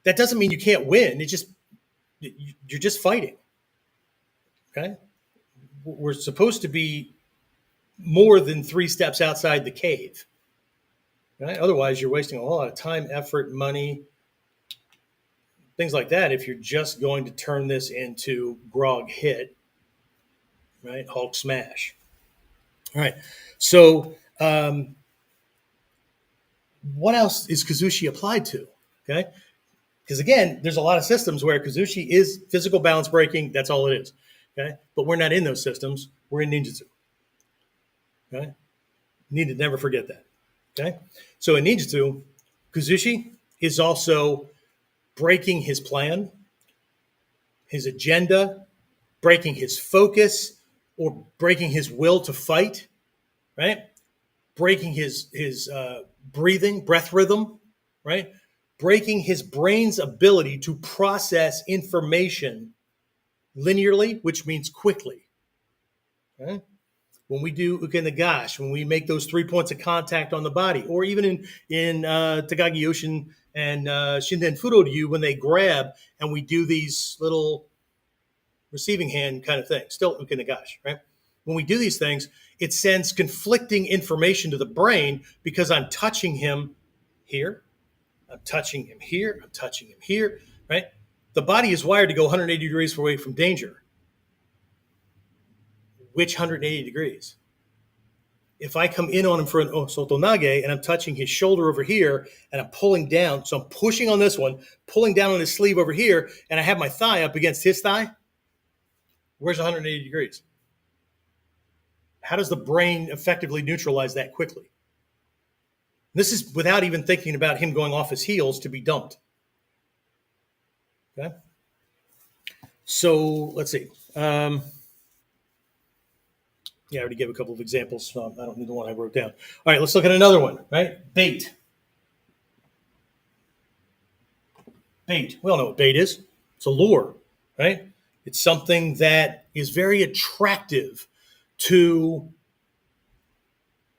That doesn't mean you can't win. You're just fighting. Okay? We're supposed to be more than 3 steps outside the cave. Right? Otherwise, you're wasting a whole lot of time, effort, money, things like that if you're just going to turn this into grog hit. Right? Hulk smash. All right. So what else is Kazushi applied to? Okay. Because again, there's a lot of systems where Kazushi is physical balance breaking. That's all it is. Okay. But we're not in those systems. We're in ninjutsu. Okay. Need to never forget that. Okay. So in ninjutsu, Kazushi is also breaking his plan, his agenda, breaking his focus, or breaking his will to fight, right? Breaking his breathing, breath rhythm, right? Breaking his brain's ability to process information linearly, which means quickly. Okay? When we do uke nagash, when we make those 3 points of contact on the body, or even in Takagi Yoshin and Shinden Fudo Ryu, when they grab and we do these little receiving hand kind of thing, still uke nagash, right? When we do these things, it sends conflicting information to the brain because I'm touching him here, I'm touching him here, I'm touching him here, right? The body is wired to go 180 degrees away from danger. Which 180 degrees? If I come in on him for an sotonage and I'm touching his shoulder over here and I'm pulling down, so I'm pushing on this one, pulling down on his sleeve over here, and I have my thigh up against his thigh, where's 180 degrees? how does the brain effectively neutralize that quickly? This is without even thinking about him going off his heels to be dumped. Okay. So let's see. Yeah, I already gave a couple of examples. So I don't need the one I wrote down. All right, let's look at another one, right? Bait. Bait. We all know what bait is. It's a lure, right? It's something that is very attractive to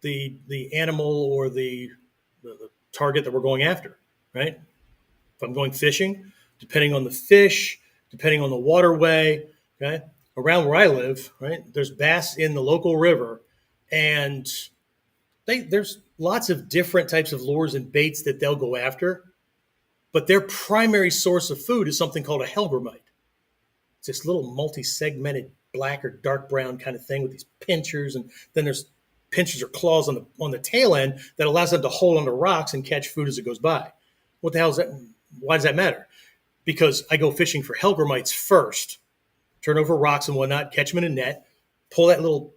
the animal or the target that we're going after, right? If I'm going fishing, depending on the fish, depending on the waterway, okay? Around where I live, right, there's bass in the local river, and there's lots of different types of lures and baits that they'll go after, but their primary source of food is something called a hellgrammite. It's this little multi-segmented black or dark brown kind of thing with these pinchers, and then there's pinchers or claws on the tail end that allows them to hold onto rocks and catch food as it goes by. What the hell is that? Why does that matter? Because I go fishing for hellgrammites first, turn over rocks and whatnot, catch them in a net, pull that little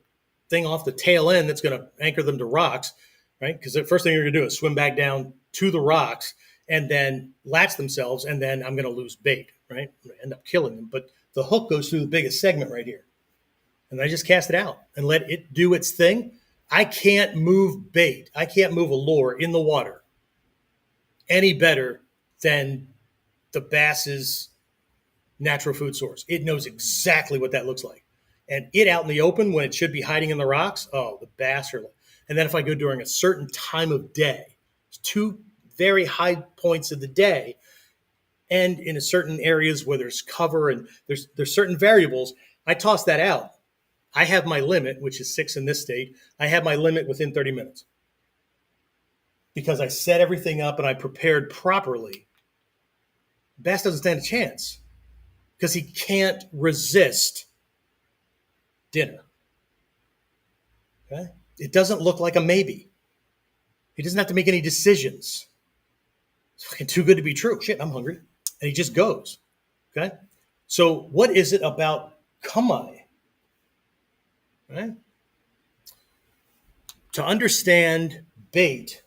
thing off the tail end that's going to anchor them to rocks, right? Because the first thing you're going to do is swim back down to the rocks and then latch themselves, and then I'm going to lose bait, right? I'm going to end up killing them. But the hook goes through the biggest segment right here. And I just cast it out and let it do its thing. I can't move bait. I can't move a lure in the water any better than the bass's natural food source. It knows exactly what that looks like. And it out in the open when it should be hiding in the rocks, oh, the bass are. And then if I go during a certain time of day, it's two very high points of the day, and in a certain areas where there's cover and there's certain variables, I toss that out. I have my limit, which is 6 in this state. I have my limit within 30 minutes because I set everything up and I prepared properly. Bass doesn't stand a chance because he can't resist dinner. Okay? It doesn't look like a maybe. He doesn't have to make any decisions. It's fucking too good to be true. Shit, I'm hungry. And he just goes. Okay? So what is it about Kamae? Right? To understand bait,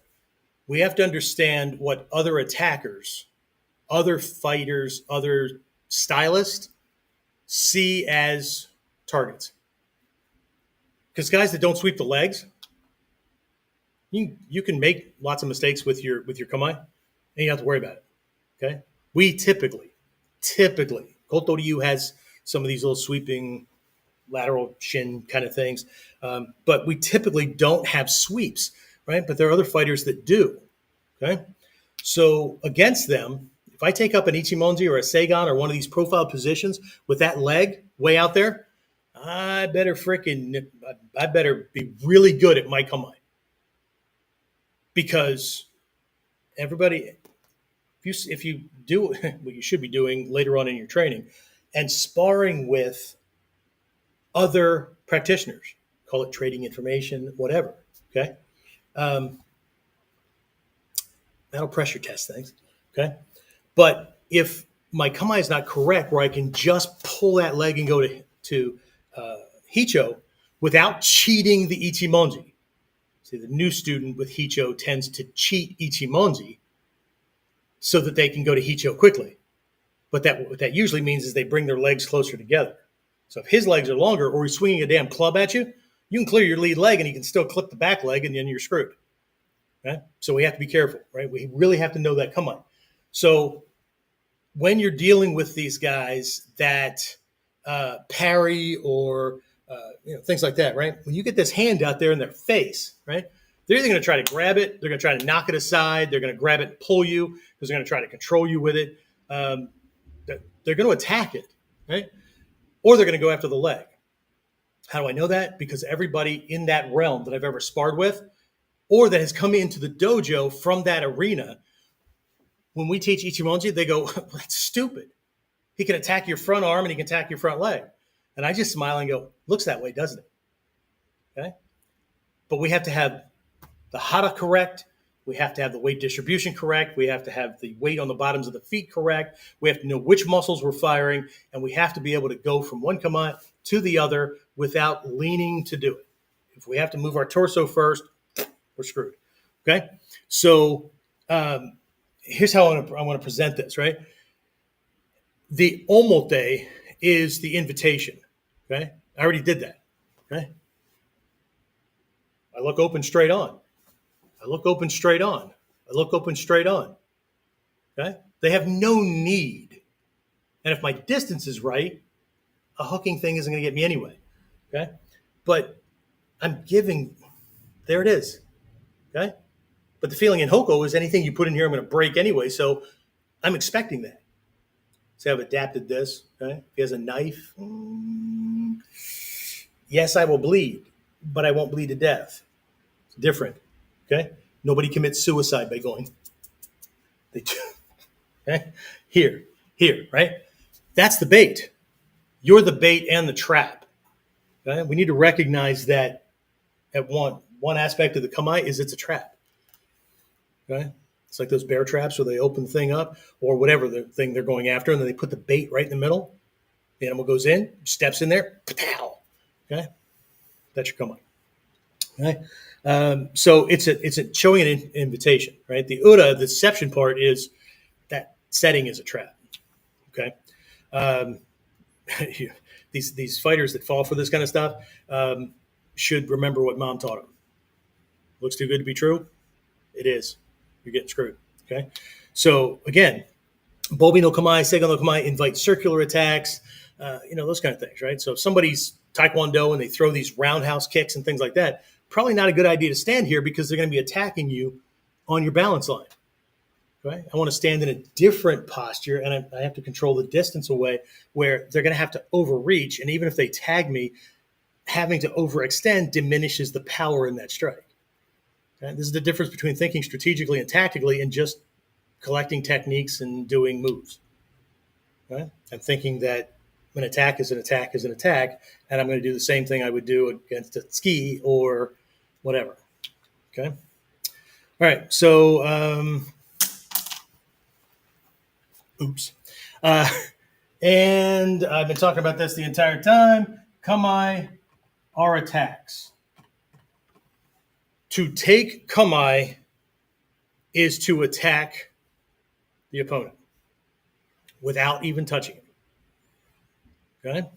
we have to understand what other attackers, other fighters, other stylists see as targets. Because guys that don't sweep the legs, you can make lots of mistakes with your Kamae, and you don't have to worry about it. Okay? We typically, Koto Ryu has some of these little sweeping lateral shin kind of things. But we typically don't have sweeps, right? But there are other fighters that do, okay? So against them, if I take up an Ichimonji or a Seigan or one of these profile positions with that leg way out there, I better be really good at my Kamae. Because everybody, if you do what you should be doing later on in your training and sparring with other practitioners, call it trading information, whatever. Okay. That'll pressure test things. Okay. But if my Kamae is not correct, where I can just pull that leg and go to Hicho without cheating the Ichimonji. See, the new student with Hicho tends to cheat Ichimonji so that they can go to Hicho quickly. But what that usually means is they bring their legs closer together. So if his legs are longer or he's swinging a damn club at you, you can clear your lead leg and he can still clip the back leg and then you're screwed. Okay? So we have to be careful, right? We really have to know that Kamae. So when you're dealing with these guys that parry or things like that, right? When you get this hand out there in their face, right? They're either going to try to grab it, they're going to try to knock it aside, they're going to grab it and pull you because they're going to try to control you with it. They're going to attack it, right? Or they're going to go after the leg. How do I know that? Because everybody in that realm that I've ever sparred with or that has come into the dojo from that arena, when we teach Ichimonji, they go, that's stupid. He can attack your front arm and he can attack your front leg. And I just smile and go, looks that way, doesn't it? Okay. But we have to have the hara correct. We have to have the weight distribution correct. We have to have the weight on the bottoms of the feet correct. We have to know which muscles we're firing. And we have to be able to go from one Kamae to the other without leaning to do it. If we have to move our torso first, we're screwed. Okay. So here's how I want to present this, right? The omote is the invitation. Okay. I already did that. Okay. I look open straight on. I look open straight on. I look open straight on. Okay. They have no need. And if my distance is right, a hooking thing isn't going to get me anyway. Okay. But I'm giving, there it is. Okay. But the feeling in Hoko is anything you put in here, I'm going to break anyway. So I'm expecting that. So I've adapted this. Okay. If he has a knife, yes, I will bleed, but I won't bleed to death. It's different. Okay. Nobody commits suicide by going, they do. Okay. Here, right? That's the bait. You're the bait and the trap. Okay? We need to recognize that at one aspect of the kamae is it's a trap. Okay? It's like those bear traps where they open the thing up or whatever the thing they're going after, and then they put the bait right in the middle. The animal goes in, steps in there, pow. Okay? That's your kamae. Okay? So it's a showing an invitation, right? The ura, the deception part is that setting is a trap. Okay? These fighters that fall for this kind of stuff should remember what mom taught them. Looks too good to be true. It is. You're getting screwed. Okay. So again, bobi no kamae, seigo no kamae invite circular attacks, those kind of things, right? So if somebody's taekwondo and they throw these roundhouse kicks and things like that, probably not a good idea to stand here because they're going to be attacking you on your balance line. Right? I want to stand in a different posture, and I have to control the distance away where they're going to have to overreach. And even if they tag me, having to overextend diminishes the power in that strike. Okay? This is the difference between thinking strategically and tactically and just collecting techniques and doing moves. Right? I'm thinking that an attack is an attack is an attack, and I'm going to do the same thing I would do against a ski or whatever. Okay? All right. So, oops. And I've been talking about this the entire time. Kamae are attacks. To take kamae is to attack the opponent without even touching him. Okay?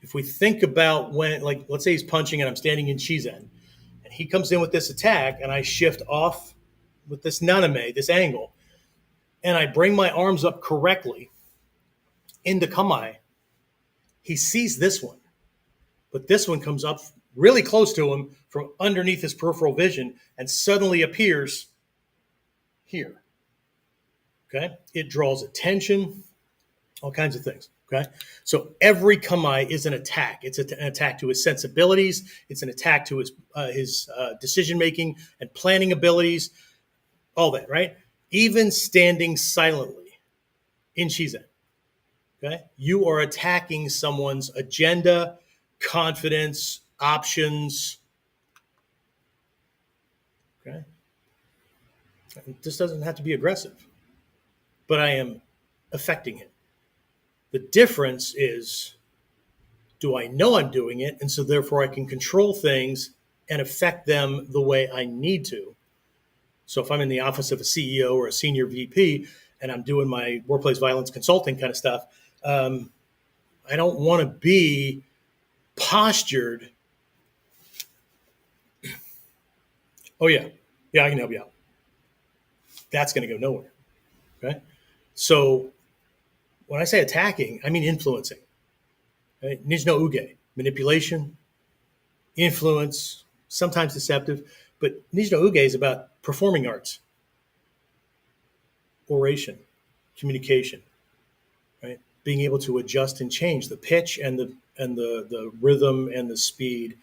If we think about when, like, let's say he's punching and I'm standing in Shizen, and he comes in with this attack and I shift off with this naname, this angle, and I bring my arms up correctly into kamae, he sees this one, but this one comes up really close to him from underneath his peripheral vision and suddenly appears here. Okay? It draws attention, all kinds of things. Okay? So every kamae is an attack. It's an attack to his sensibilities. It's an attack to his decision-making and planning abilities, all that, right? Even standing silently in Shizen. Okay? You are attacking someone's agenda, confidence, options. Okay? This doesn't have to be aggressive, but I am affecting it. The difference is, do I know I'm doing it? And so therefore I can control things and affect them the way I need to. So if I'm in the office of a CEO or a senior VP and I'm doing my workplace violence consulting kind of stuff, I don't want to be postured. Oh, yeah, I can help you out. That's going to go nowhere. Okay. So when I say attacking, I mean influencing. Right? Ninja no uge, manipulation, influence, sometimes deceptive, but Ninja no uge is about performing arts, oration, communication, right? Being able to adjust and change the pitch and the rhythm and the speed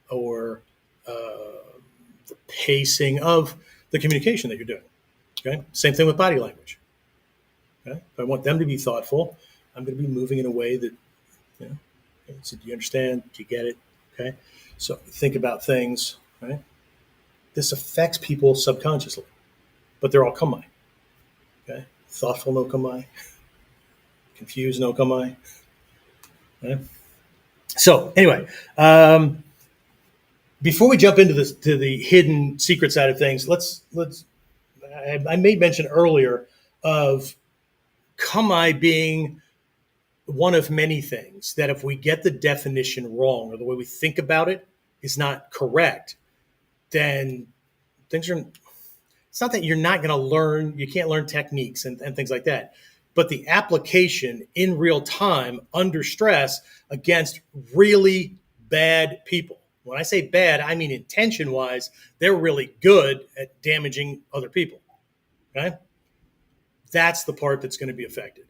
or the pacing of the communication that you're doing. Okay. Same thing with body language. Okay. If I want them to be thoughtful, I'm going to be moving in a way that, so do you understand? Do you get it? Okay. So think about things, right? This affects people subconsciously, but they're all kamae. Okay. Thoughtful no kamae. Confused no kamae. Okay. So anyway, Before we jump into this to the hidden secret side of things, let's I made mention earlier of Kamae being one of many things that if we get the definition wrong or the way we think about it is not correct, then things are, it's not that you're not going to learn, you can't learn techniques and things like that, but the application in real time under stress against really bad people. When I say bad, I mean intention wise, they're really good at damaging other people. Okay. That's the part that's going to be affected.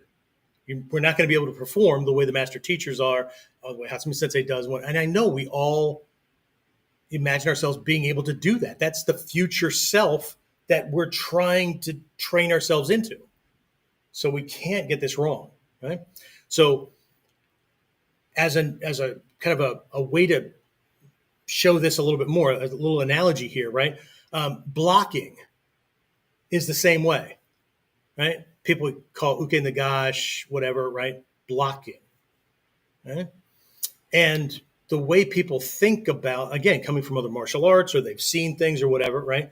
We're not going to be able to perform the way the master teachers are, the way Hatsumi Sensei does. And I know we all imagine ourselves being able to do that. That's the future self that we're trying to train ourselves into. So we can't get this wrong, right? So as a kind of a way to show this a little bit more, a little analogy here, right? Blocking is the same way, right? People call uke nagash, whatever, right? Blocking, right? And the way people think about, again, coming from other martial arts or they've seen things or whatever, right?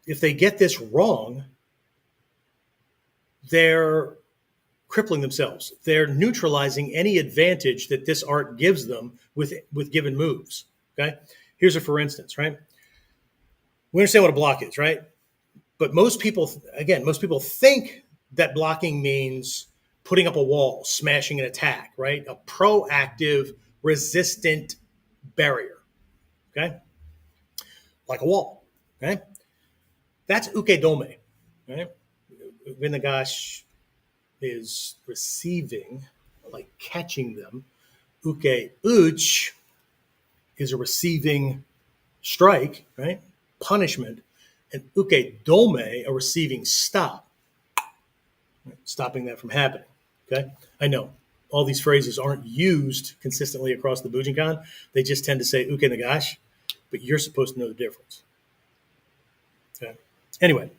If they get this wrong, they're crippling themselves. They're neutralizing any advantage that this art gives them with given moves. Okay, here's a for instance, right? We understand what a block is, right? But most people think that blocking means putting up a wall, smashing an attack, right? A proactive, resistant barrier, okay? Like a wall, okay? That's uke dome, right? Vinagash is receiving, like catching them. Uke uch is a receiving strike, right? Punishment. And uke dome, a receiving stop, right? Stopping that from happening. Okay, I know all these phrases aren't used consistently across the Bujinkan. They just tend to say uke nagash, but you're supposed to know the difference. Okay. Anyway,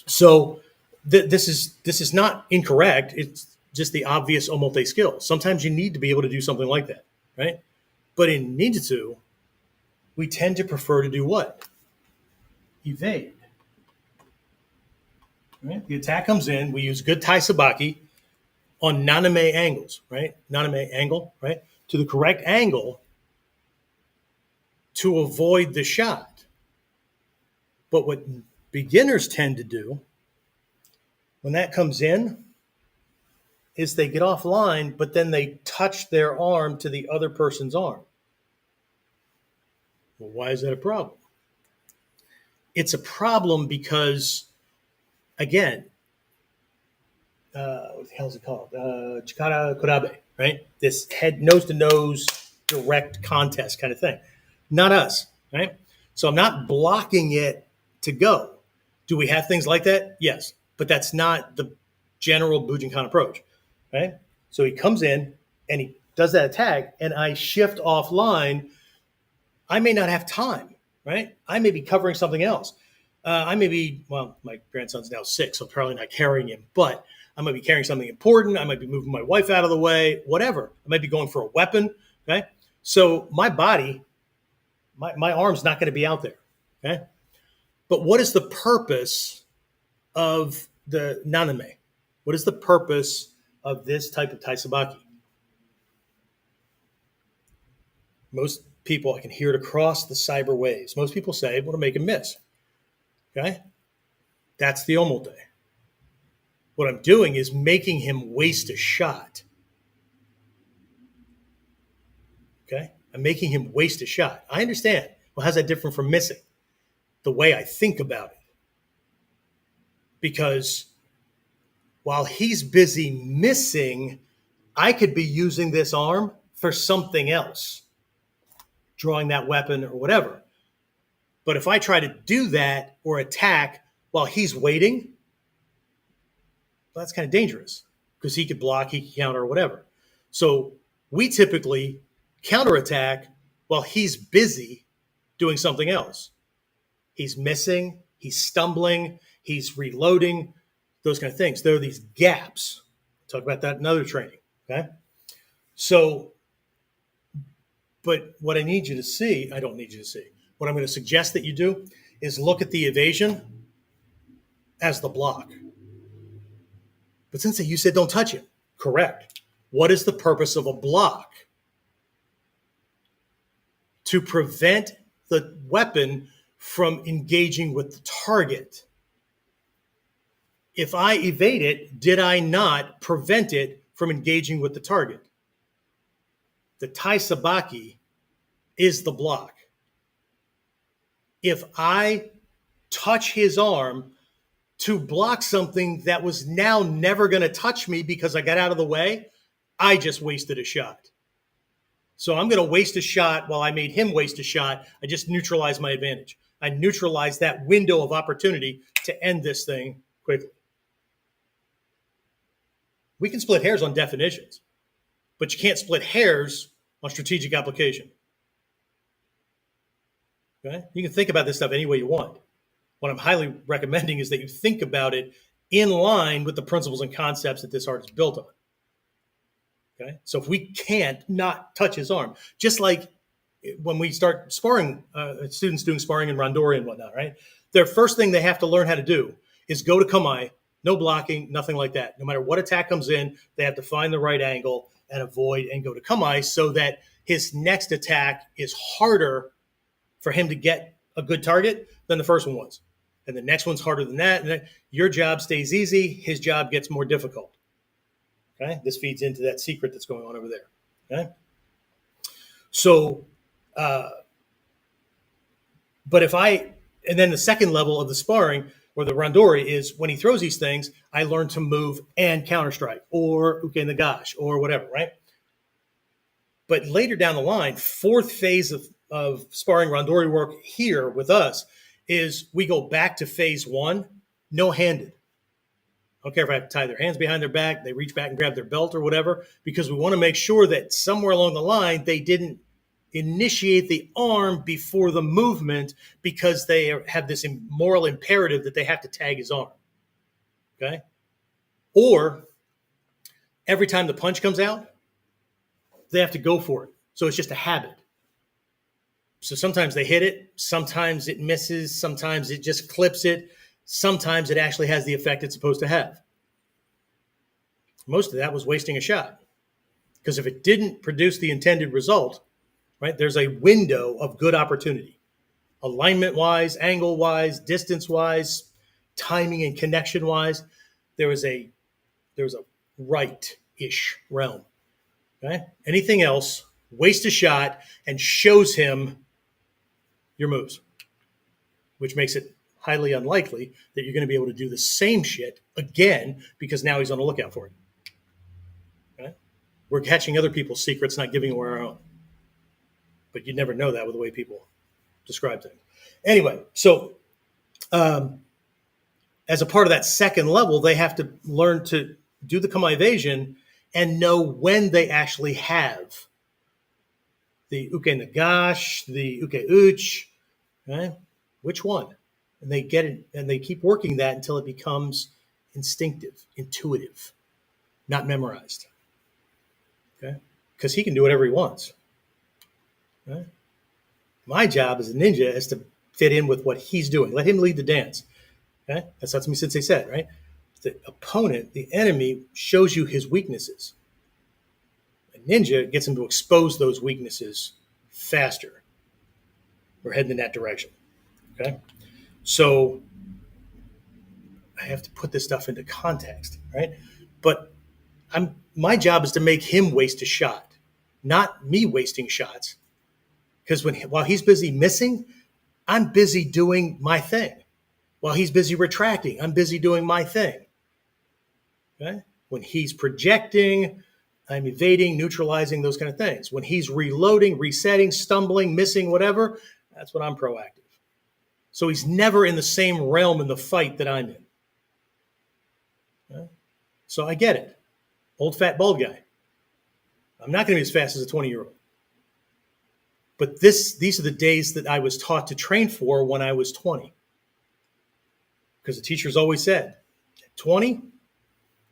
so this is not incorrect. It's just the obvious omote skill. Sometimes you need to be able to do something like that, right? But in ninjutsu, we tend to prefer to do what? Evade. Right? The attack comes in. We use good tai sabaki on naname angles, right? Naname angle, right? To the correct angle to avoid the shot. But what beginners tend to do when that comes in is they get offline, but then they touch their arm to the other person's arm. Well, why is that a problem? It's a problem because, again, what the hell is it called? Chikara Korabe, right? This head, nose to nose, direct contest kind of thing. Not us, right? So I'm not blocking it to go. Do we have things like that? Yes, but that's not the general Bujinkan approach, right? So he comes in and he does that attack, and I shift offline. I may not have time, right? I may be covering something else. I may be, well, my grandson's now 6, so I'm probably not carrying him, but I might be carrying something important. I might be moving my wife out of the way, whatever. I might be going for a weapon, okay? So my body, my arm's not going to be out there, okay? But what is the purpose of the naname? What is the purpose of this type of taisabaki? Most people, I can hear it across the cyber waves. Most people say, well, to make him miss, okay? That's the omote. What I'm doing is making him waste a shot. Okay? I'm making him waste a shot. I understand. Well, how's that different from missing? The way I think about it. Because while he's busy missing, I could be using this arm for something else, drawing that weapon or whatever. But if I try to do that or attack while he's waiting, well, that's kind of dangerous because he could block, he could counter, or whatever. So we typically counterattack while he's busy doing something else. He's missing, he's stumbling, he's reloading, those kind of things. There are these gaps. Talk about that in other training, okay? So But what I need you to see, I don't need you to see. What I'm going to suggest that you do is look at the evasion as the block. But Sensei, you said don't touch him. Correct. What is the purpose of a block? To prevent the weapon from engaging with the target. If I evade it, did I not prevent it from engaging with the target? The Tai Sabaki is the block. If I touch his arm to block something that was now never going to touch me because I got out of the way, I just wasted a shot. So I'm going to waste a shot while I made him waste a shot. I just neutralized my advantage. I neutralized that window of opportunity to end this thing quickly. We can split hairs on definitions, but you can't split hairs on strategic application. Okay? You can think about this stuff any way you want. What I'm highly recommending is that you think about it in line with the principles and concepts that this art is built on. Okay? So if we can't not touch his arm, just like when we start sparring, students doing sparring in randori and whatnot, right? Their first thing they have to learn how to do is go to Kamae, no blocking, nothing like that. No matter what attack comes in, they have to find the right angle and avoid and go to Kamae so that his next attack is harder for him to get a good target than the first one was. And the next one's harder than that. And then your job stays easy. His job gets more difficult. Okay. This feeds into that secret that's going on over there. Okay. So, but and then the second level of the sparring or the randori is when he throws these things, I learn to move and counter strike or uke nagash or whatever, right? But later down the line, fourth phase of sparring randori work here with us is we go back to phase one, no-handed. I don't care if I have to tie their hands behind their back, they reach back and grab their belt or whatever, because we want to make sure that somewhere along the line, they didn't initiate the arm before the movement because they have this moral imperative that they have to tag his arm. Okay? Or every time the punch comes out, they have to go for it. So it's just a habit. So sometimes they hit it, sometimes it misses, sometimes it just clips it, sometimes it actually has the effect it's supposed to have. Most of that was wasting a shot. Because if it didn't produce the intended result, right, there's a window of good opportunity. Alignment-wise, angle-wise, distance-wise, timing and connection-wise, there was a right-ish realm. Okay? Anything else, waste a shot and shows him your moves, which makes it highly unlikely that you're going to be able to do the same shit again because now he's on the lookout for it. Okay? We're catching other people's secrets, not giving away our own. But you'd never know that with the way people describe things. Anyway, so as a part of that second level, they have to learn to do the Kamae evasion and know when they actually have the uke nagash, the uke uch, right? Which one? And they get it, and they keep working that until it becomes instinctive, intuitive, not memorized. Okay? Because he can do whatever he wants. Right? My job as a ninja is to fit in with what he's doing. Let him lead the dance. Okay? That's what Satsumi Sensei said, right? The opponent, the enemy, shows you his weaknesses. A ninja gets him to expose those weaknesses faster. We're heading in that direction. Okay? So I have to put this stuff into context, right? But my job is to make him waste a shot, not me wasting shots. Because while he's busy missing, I'm busy doing my thing. While he's busy retracting, I'm busy doing my thing. Okay? When he's projecting, I'm evading, neutralizing, those kind of things. When he's reloading, resetting, stumbling, missing, whatever, that's when I'm proactive. So he's never in the same realm in the fight that I'm in. Okay? So I get it. Old fat bald guy. I'm not going to be as fast as a 20-year-old. But these are the days that I was taught to train for when I was 20. Because the teachers always said, at 20,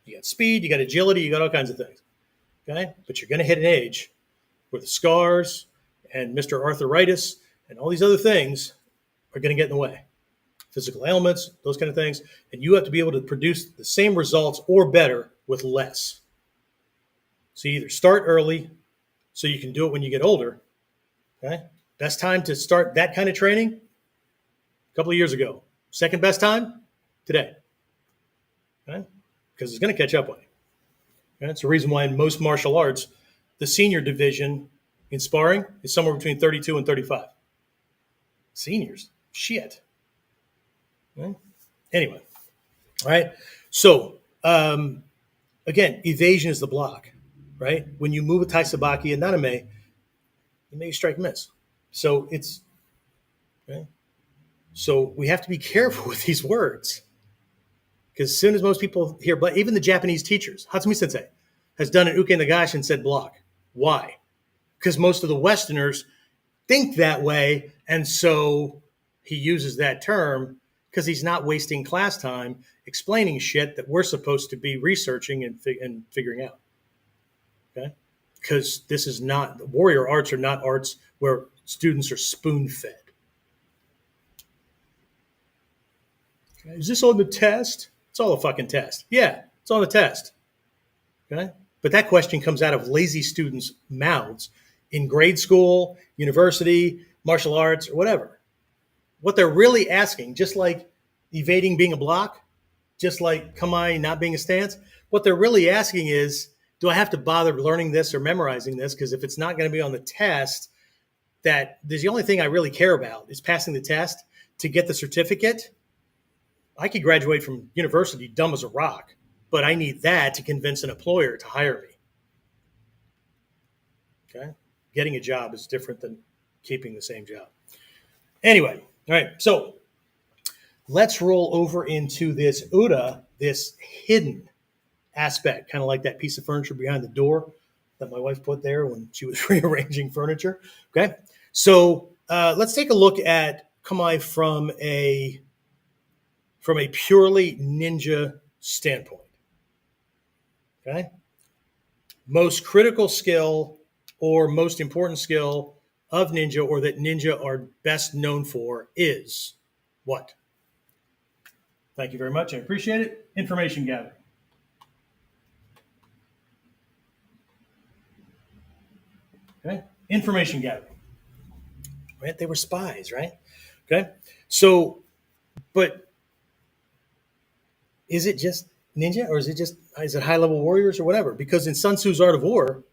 you got speed, you got agility, you got all kinds of things. Okay? But you're going to hit an age where the scars And Mr. Arthritis and all these other things are going to get in the way. Physical ailments, those kind of things. And you have to be able to produce the same results or better with less. So you either start early so you can do it when you get older. Okay? Best time to start that kind of training? A couple of years ago. Second best time? Today. Okay? Because it's going to catch up on you. Okay? That's the reason why in most martial arts, the senior division in sparring is somewhere between 32 and 35. Seniors? Shit. Okay? Anyway. All right. So, again, evasion is the block, right? When you move a taisabaki and naname, you may strike miss. So it's, okay? So we have to be careful with these words. Because as soon as most people hear, but even the Japanese teachers, Hatsumi Sensei has done an uke nagashi and said block. Why? Because most of the Westerners think that way. And so he uses that term because he's not wasting class time explaining shit that we're supposed to be researching and figuring out. Okay? Because this is not, warrior arts are not arts where students are spoon-fed. Okay? Is this on the test? It's all a fucking test. Yeah, it's on the test. Okay? But that question comes out of lazy students' mouths in grade school, university, martial arts, or whatever. What they're really asking, just like evading being a block, just like Kamae not being a stance, what they're really asking is, do I have to bother learning this or memorizing this? Because if it's not going to be on the test, that there's the only thing I really care about is passing the test to get the certificate. I could graduate from university dumb as a rock, but I need that to convince an employer to hire me. Okay? Getting a job is different than keeping the same job. Anyway, all right, so let's roll over into this Uda, this hidden aspect, kind of like that piece of furniture behind the door that my wife put there when she was rearranging furniture. Okay, so let's take a look at Kamae from a purely ninja standpoint. Okay, most critical skill or most important skill of ninja, or that ninja are best known for, is what? Thank you very much. I appreciate it. Information gathering. Okay, information gathering. Right? They were spies, right? Okay, so, but is it just ninja, or is it high level warriors or whatever? Because in Sun Tzu's Art of War,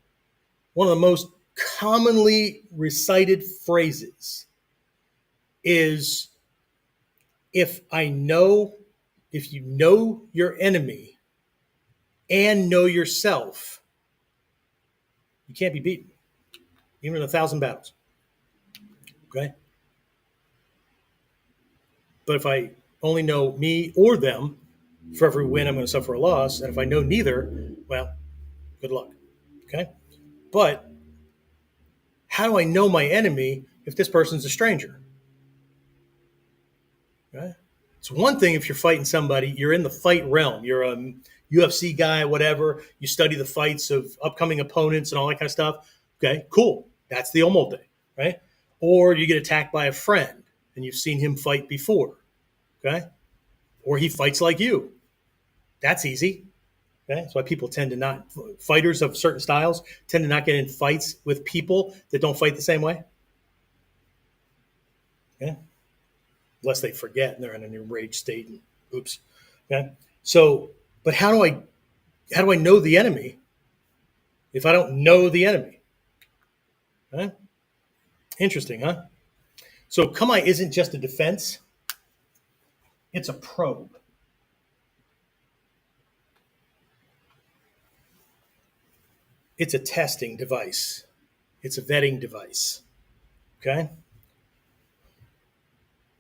one of the most commonly recited phrases is, if you know your enemy and know yourself, you can't be beaten, even in 1,000 battles. Okay? But if I only know me or them, for every win, I'm going to suffer a loss. And if I know neither, well, good luck. Okay? But how do I know my enemy if this person's a stranger? Okay? It's one thing if you're fighting somebody, you're in the fight realm. You're a UFC guy, whatever. You study the fights of upcoming opponents and all that kind of stuff. Okay, cool. That's the omote, right? Or you get attacked by a friend and you've seen him fight before. Okay? Or he fights like you. That's easy. Okay? That's why people tend to not, fighters of certain styles tend to not get in fights with people that don't fight the same way. Okay? Unless they forget and they're in an enraged state and oops. Okay? So, but how do I know the enemy if I don't know the enemy? Okay? Interesting, huh? So Kamae isn't just a defense. It's a probe. It's a testing device. It's a vetting device. Okay?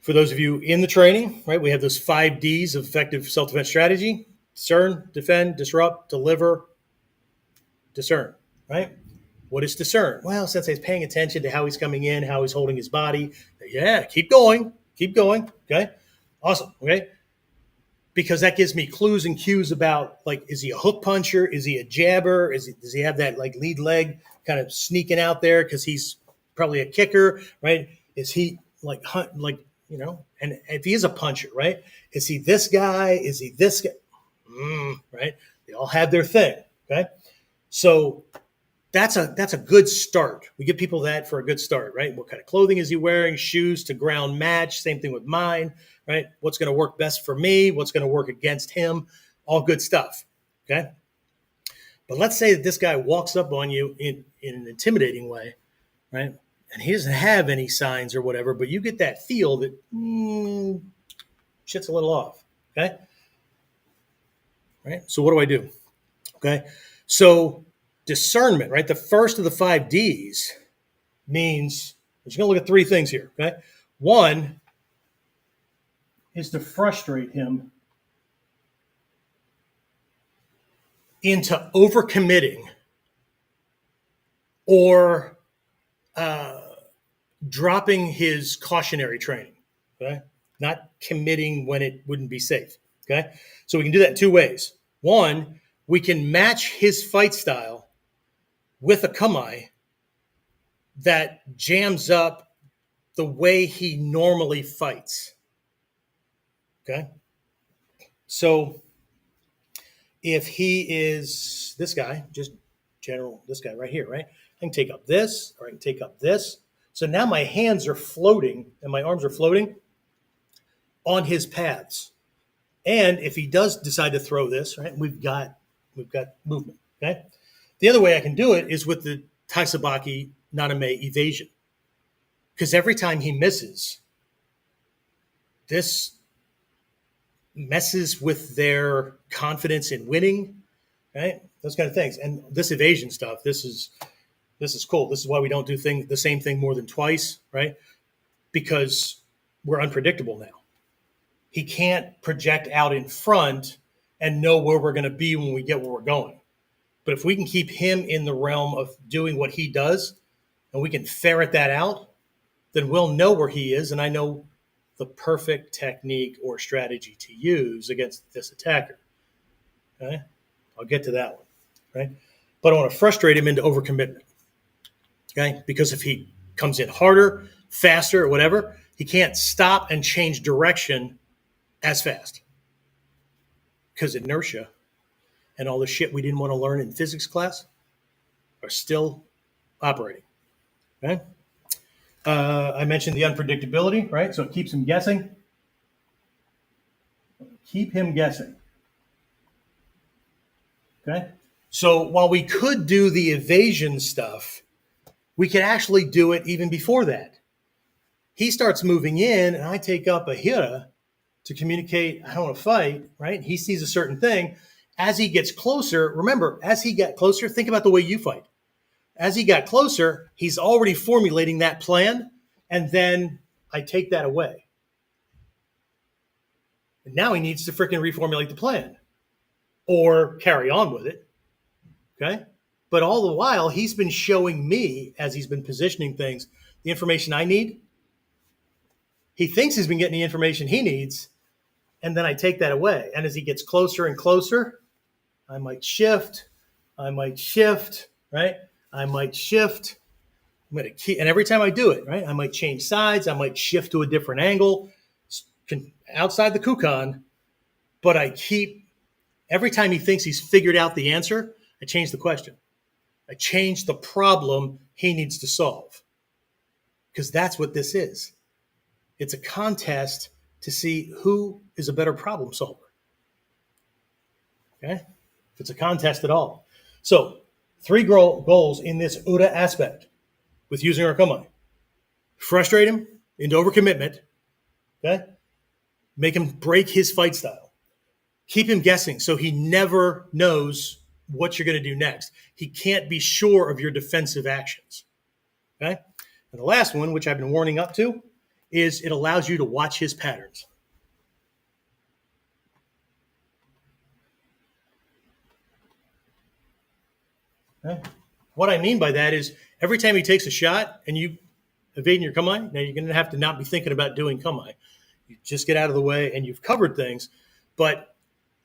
For those of you in the training, right, we have those 5 Ds of effective self-defense strategy: discern, defend, disrupt, deliver, discern, right? What is discern? Well, Sensei's paying attention to how he's coming in, how he's holding his body. Yeah, keep going, okay? Awesome, okay? Because that gives me clues and cues about, like, is he a hook puncher? Is he a jabber? Does he have that, like, lead leg kind of sneaking out there because he's probably a kicker, right? Is he like and if he is a puncher, right? Is he this guy? Is he this guy? Right? They all have their thing. Okay. So that's a good start. We give people that for a good start, right? What kind of clothing is he wearing? Shoes to ground match. Same thing with mine, right? What's going to work best for me? What's going to work against him? All good stuff. Okay. But let's say that this guy walks up on you in an intimidating way, right? And he doesn't have any signs or whatever, but you get that feel that shit's a little off. Okay. Right. So what do I do? Okay. So discernment, right? The first of the 5 Ds means we're just going to look at 3 things here. Okay. One is to frustrate him into overcommitting or dropping his cautionary training. Okay. Not committing when it wouldn't be safe. Okay. So we can do that in 2 ways. One, we can match his fight style with a Kamae that jams up the way he normally fights. Okay. So if he is this guy, just general, this guy right here, right? I can take up this, or I can take up this. So now my hands are floating and my arms are floating on his paths. And if he does decide to throw this, right, we've got movement. Okay. The other way I can do it is with the Taisabaki Naname evasion. Because every time he misses, this messes with their confidence in winning, right? Those kind of things. And this evasion stuff, this is cool. This is why we don't do the same thing more than twice, right? Because we're unpredictable now. He can't project out in front and know where we're going to be when we get where we're going. But if we can keep him in the realm of doing what he does and we can ferret that out, then we'll know where he is. And I know the perfect technique or strategy to use against this attacker. Okay? I'll get to that one. Right? But I want to frustrate him into overcommitment. Okay? Because if he comes in harder, faster, or whatever, he can't stop and change direction as fast. Because inertia and all the shit we didn't want to learn in physics class are still operating. Okay? I mentioned the unpredictability, right? So it keeps him guessing. Keep him guessing. Okay? So while we could do the evasion stuff, we could actually do it even before that. He starts moving in, and I take up a hira to communicate, I don't want to fight, right? He sees a certain thing. As he gets closer, remember, as he got closer, think about the way you fight. As he got closer, he's already formulating that plan, and then I take that away. And now he needs to freaking reformulate the plan or carry on with it, okay? But all the while, he's been showing me, as he's been positioning things, the information I need. He thinks he's been getting the information he needs, and then I take that away. And as he gets closer and closer, I might shift, right? I might shift. I'm going to keep, and every time I do it, right, I might change sides. I might shift to a different angle outside the kukan, but I keep, every time he thinks he's figured out the answer, I change the question. I change the problem he needs to solve. Because that's what this is. It's a contest to see who is a better problem solver. Okay? If it's a contest at all. So, 3 goals in this Ura aspect with using our Kamae. Frustrate him into overcommitment. Okay? Make him break his fight style. Keep him guessing so he never knows what you're going to do next. He can't be sure of your defensive actions. Okay? And the last one, which I've been warning up to, is it allows you to watch his patterns. Okay? What I mean by that is every time he takes a shot and you evade your Kamae, now you're going to have to not be thinking about doing Kamae. You just get out of the way and you've covered things. But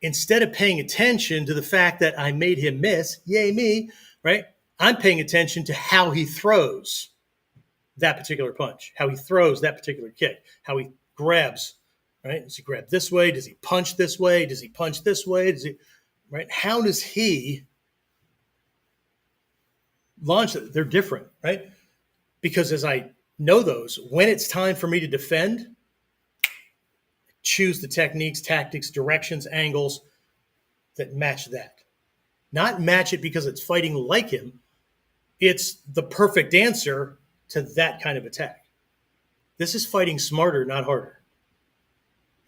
instead of paying attention to the fact that I made him miss, yay me, right? I'm paying attention to how he throws. that particular punch, how he throws that particular kick, how he grabs, right? Does he grab this way? Does he punch this way? Does he punch this way? Does he, right? How does he launch it? They're different, right? Because as I know those, when it's time for me to defend, choose the techniques, tactics, directions, angles that match that. Not match it because it's fighting like him. It's the perfect answer to that kind of attack. This is fighting smarter, not harder.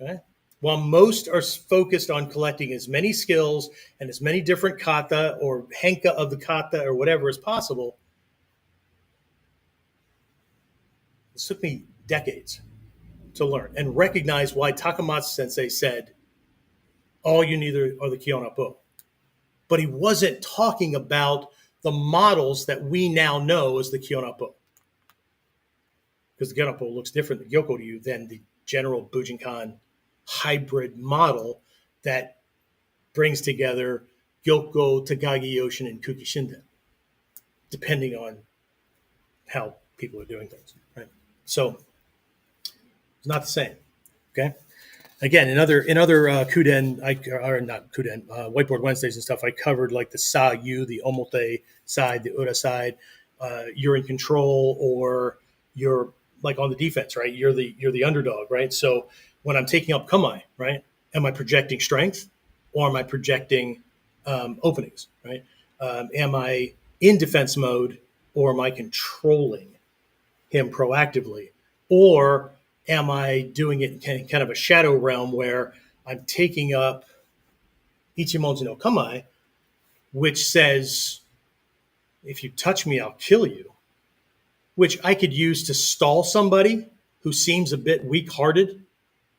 Okay? While most are focused on collecting as many skills and as many different kata or henka of the kata or whatever as possible, it took me decades to learn and recognize why Takamatsu Sensei said, all you need are the Kyonapo. But he wasn't talking about the models that we now know as the Kyonapo. Because the Kyonapo looks different, the Gyoko Ryu, than the general Bujinkan hybrid model that brings together Gyoko, Takagi Yoshin, and Kuki Shinden, depending on how people are doing things, right? So it's not the same, okay? Again, in other Kuden, or not Kuden, Whiteboard Wednesdays and stuff, I covered like the Sa-Yu, the Omote side, the Ura side. You're in control, or you're like on the defense, right? You're the underdog, right? So when I'm taking up Kamae, right, am I projecting strength, or am I projecting openings, right? Am I in defense mode, or am I controlling him proactively, or am I doing it in kind of a shadow realm where I'm taking up Ichimonji no Kamae, which says, if you touch me, I'll kill you, which I could use to stall somebody who seems a bit weak-hearted.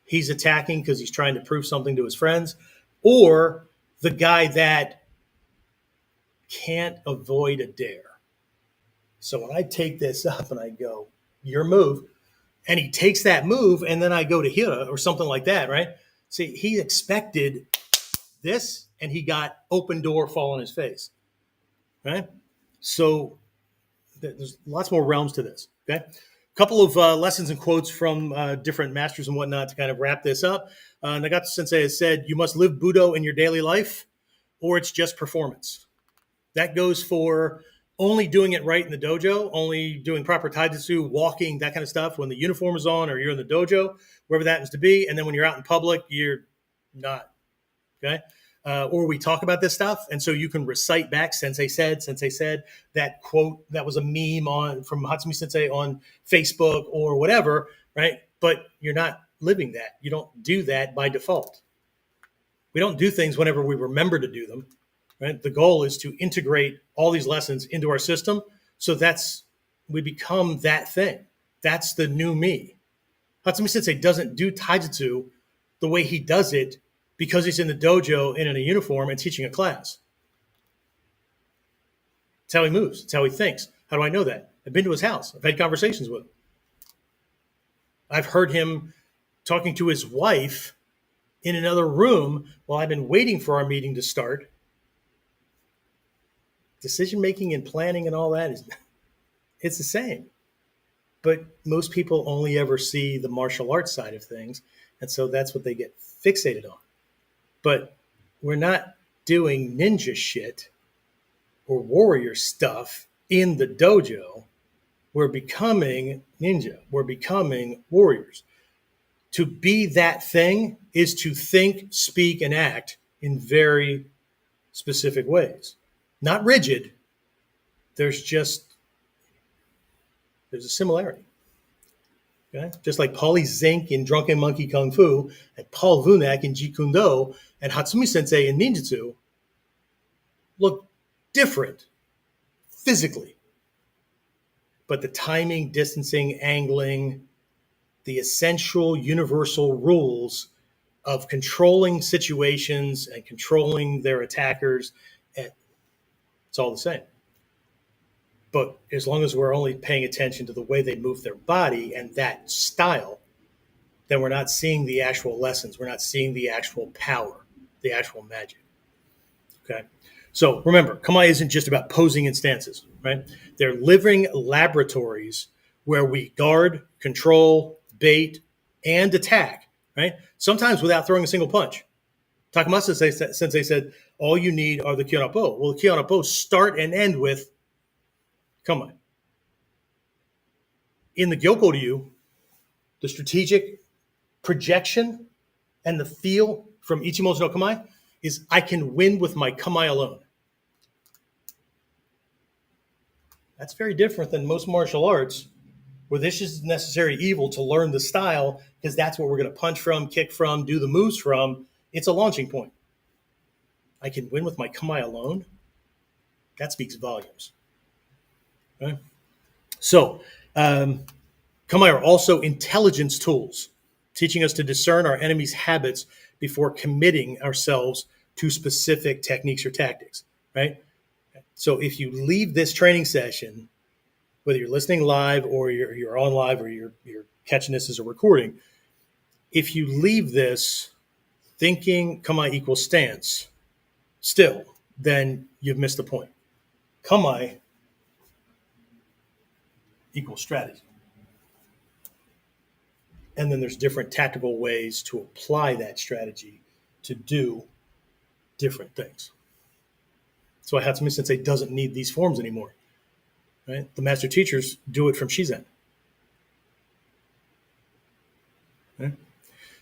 He's attacking because he's trying to prove something to his friends, or the guy that can't avoid a dare. So when I take this up and I go, your move, and he takes that move, and then I go to Hira or something like that, right? See, he expected this, and he got open door fall on his face, right? So there's lots more realms to this, okay? A couple of lessons and quotes from different masters and whatnot to kind of wrap this up. Nagato Sensei has said, you must live Budo in your daily life, or it's just performance. That goes for only doing it right in the dojo, only doing proper taijutsu, walking, that kind of stuff when the uniform is on or you're in the dojo, wherever that happens to be. And then when you're out in public, you're not, okay? Or we talk about this stuff, and so you can recite back, sensei said, that quote that was a meme from Hatsumi Sensei on Facebook or whatever, right? But you're not living that. You don't do that by default. We don't do things whenever we remember to do them. Right? The goal is to integrate all these lessons into our system, so we become that thing. That's the new me. Hatsumi Sensei doesn't do taijutsu the way he does it because he's in the dojo and in a uniform and teaching a class. It's how he moves. It's how he thinks. How do I know that? I've been to his house. I've had conversations with him. I've heard him talking to his wife in another room while I've been waiting for our meeting to start. Decision-making and planning and all that it's the same. But most people only ever see the martial arts side of things, and so that's what they get fixated on. But we're not doing ninja shit or warrior stuff in the dojo. We're becoming ninja. We're becoming warriors. To be that thing is to think, speak, and act in very specific ways. Not rigid. There's a similarity. Okay? Just like Paulie Zink in Drunken Monkey Kung Fu, and Paul Vunak in Jeet Kune Do, and Hatsumi Sensei in Ninjutsu look different physically. But the timing, distancing, angling, the essential universal rules of controlling situations and controlling their attackers, it's all the same. But as long as we're only paying attention to the way they move their body and that style, then we're not seeing the actual lessons. We're not seeing the actual power, the actual magic. Okay. So remember, Kamae isn't just about posing in stances, right? They're living laboratories where we guard, control, bait, and attack, right? Sometimes without throwing a single punch. Takamasa Sensei said, all you need are the Kyonapo. Well, the Kyonapo start and end with Kamae. In the Gyokoryu, the strategic projection and the feel from Ichimoto no Kamae is I can win with my Kamae alone. That's very different than most martial arts, where this is necessary evil to learn the style, because that's what we're going to punch from, kick from, do the moves from. It's a launching point. I can win with my Kamae alone. That speaks volumes. Okay? So, Kamae are also intelligence tools, teaching us to discern our enemy's habits before committing ourselves to specific techniques or tactics, right? So if you leave this training session, whether you're listening live or you're on live or you're catching this as a recording, if you leave this thinking Kamae equals stance, still, then you've missed the point. Kamae equals strategy. And then there's different tactical ways to apply that strategy to do different things. So Hatsumi Sensei doesn't need these forms anymore. Right? The master teachers do it from Shizen. Okay?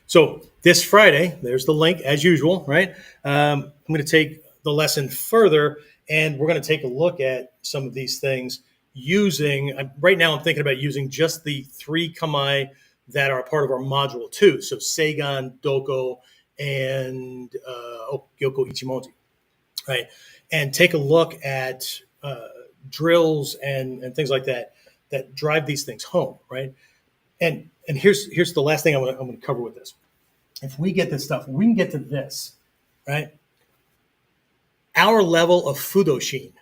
So this Friday, there's the link as usual, right? I'm going to take the lesson further, and we're going to take a look at some of these things using, right now I'm thinking about using just the 3 Kamae that are a part of our module 2. So Seigan, Doko, and Gyoko Ichimonji, right? And take a look at drills and things like that drive these things home, right? And here's the last thing I'm going to cover with this. If we get this stuff, we can get to this, right? Our level of Fudoshin,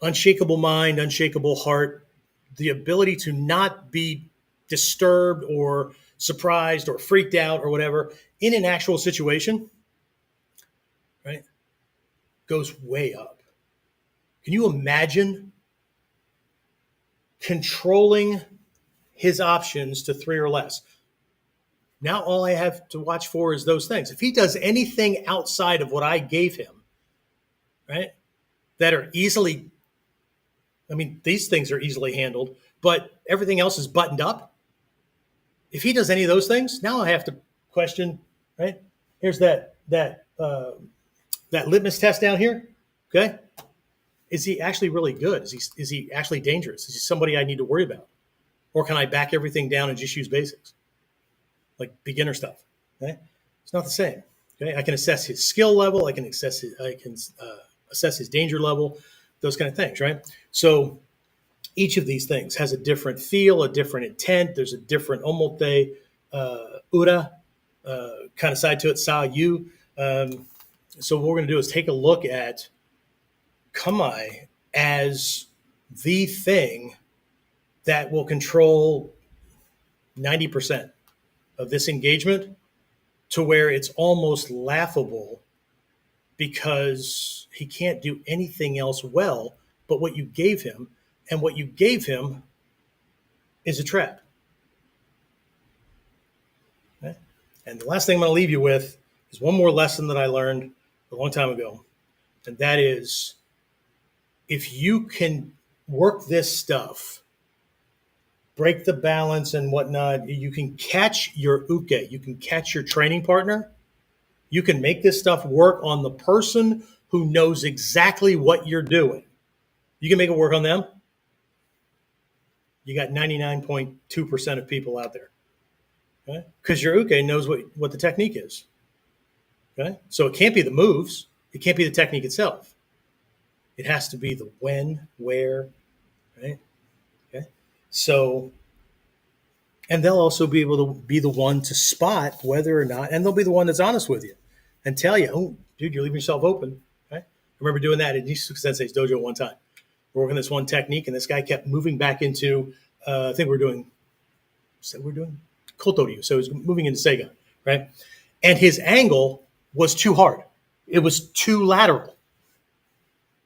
unshakable mind, unshakable heart, the ability to not be disturbed or surprised or freaked out or whatever in an actual situation, right, goes way up. Can you imagine controlling his options to 3 or less? Now all I have to watch for is those things. If he does anything outside of what I gave him, right, that are easily, I mean, these things are easily handled, but everything else is buttoned up. If he does any of those things, now I have to question, right? Here's that litmus test down here, okay? Is he actually really good? Is he actually dangerous? Is he somebody I need to worry about? Or can I back everything down and just use basics? Like beginner stuff, okay? It's not the same, okay? I can assess his skill level. I can assess his danger level, those kind of things, right? So each of these things has a different feel, a different intent. There's a different omote, ura, kind of side to it, sa, yu. So what we're going to do is take a look at Kamae as the thing that will control 90% of this engagement, to where it's almost laughable because he can't do anything else well but what you gave him, and what you gave him is a trap. Okay? And the last thing I'm going to leave you with is one more lesson that I learned a long time ago, and that is, if you can work this stuff, break the balance and whatnot, you can catch your uke, you can catch your training partner, you can make this stuff work on the person who knows exactly what you're doing. You can make it work on them. You got 99.2% of people out there. Okay? Because your uke knows what the technique is. Okay? So it can't be the moves. It can't be the technique itself. It has to be the when, where, right? Okay. So, and they'll also be able to be the one to spot whether or not, and they'll be the one that's honest with you and tell you, oh, dude, you're leaving yourself open. Okay? I remember doing that at Ninjutsu Sensei's dojo one time. We're working this one technique, and this guy kept moving back into, I think we're doing Kotoryu. So he was moving into Seigan, right? And his angle was too hard. It was too lateral,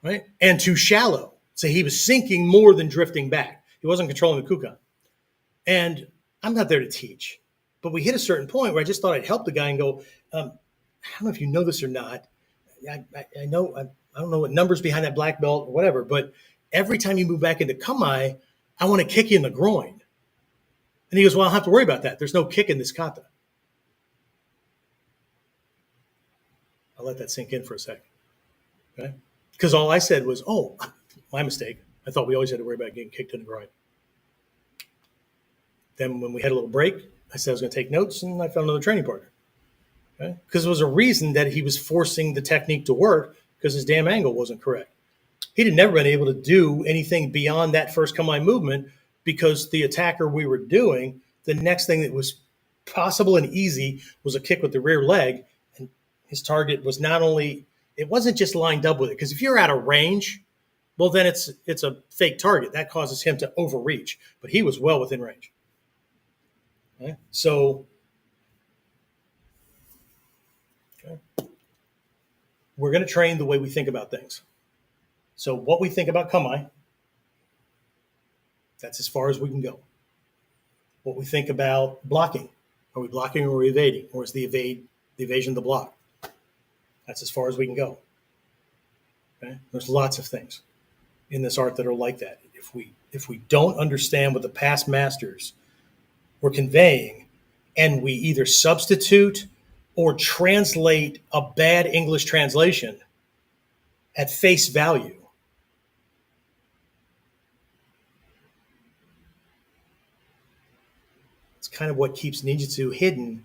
right? And too shallow. So he was sinking more than drifting back. He wasn't controlling the kukan. And I'm not there to teach, but we hit a certain point where I just thought I'd help the guy and go, I don't know if you know this or not. I know, I don't know what numbers behind that black belt or whatever, but every time you move back into Kamae, I want to kick you in the groin. And he goes, well, I don't have to worry about that. There's no kick in this kata. I'll let that sink in for a second. Okay? Because all I said was, oh, my mistake. I thought we always had to worry about getting kicked in the groin. Then when we had a little break, I said I was going to take notes, and I found another training partner. Okay? Because there was a reason that he was forcing the technique to work because his damn angle wasn't correct. He'd have never been able to do anything beyond that first Kamae movement because the attacker we were doing, the next thing that was possible and easy was a kick with the rear leg. And his target was not only, it wasn't just lined up with it. Because if you're out of range, well, then it's a fake target. That causes him to overreach. But he was well within range. Okay? So we're going to train the way we think about things. So what we think about Kamae, that's as far as we can go. What we think about blocking. Are we blocking or are we evading? Or is the evasion the block? That's as far as we can go. Okay? There's lots of things in this art that are like that. If we don't understand what the past masters were conveying, and we either substitute or translate a bad English translation at face value, it's kind of what keeps ninjutsu hidden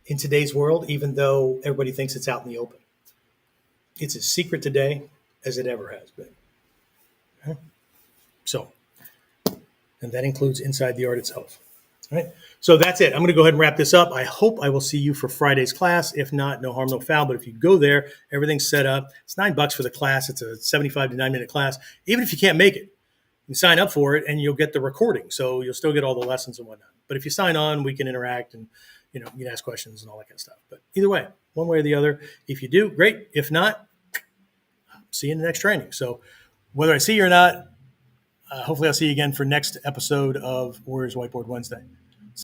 in today's world, even though everybody thinks it's out in the open. It's as secret today as it ever has been. Okay? So, and that includes inside the art itself. All right. So that's it. I'm going to go ahead and wrap this up. I hope I will see you for Friday's class. If not, no harm, no foul. But if you go there, everything's set up. It's $9 for the class. It's a 75 to 9-minute class. Even if you can't make it, you sign up for it and you'll get the recording. So you'll still get all the lessons and whatnot. But if you sign on, we can interact and you can ask questions and all that kind of stuff. But either way, one way or the other, if you do, great. If not, see you in the next training. So whether I see you or not, hopefully I'll see you again for next episode of Warriors Whiteboard Wednesday.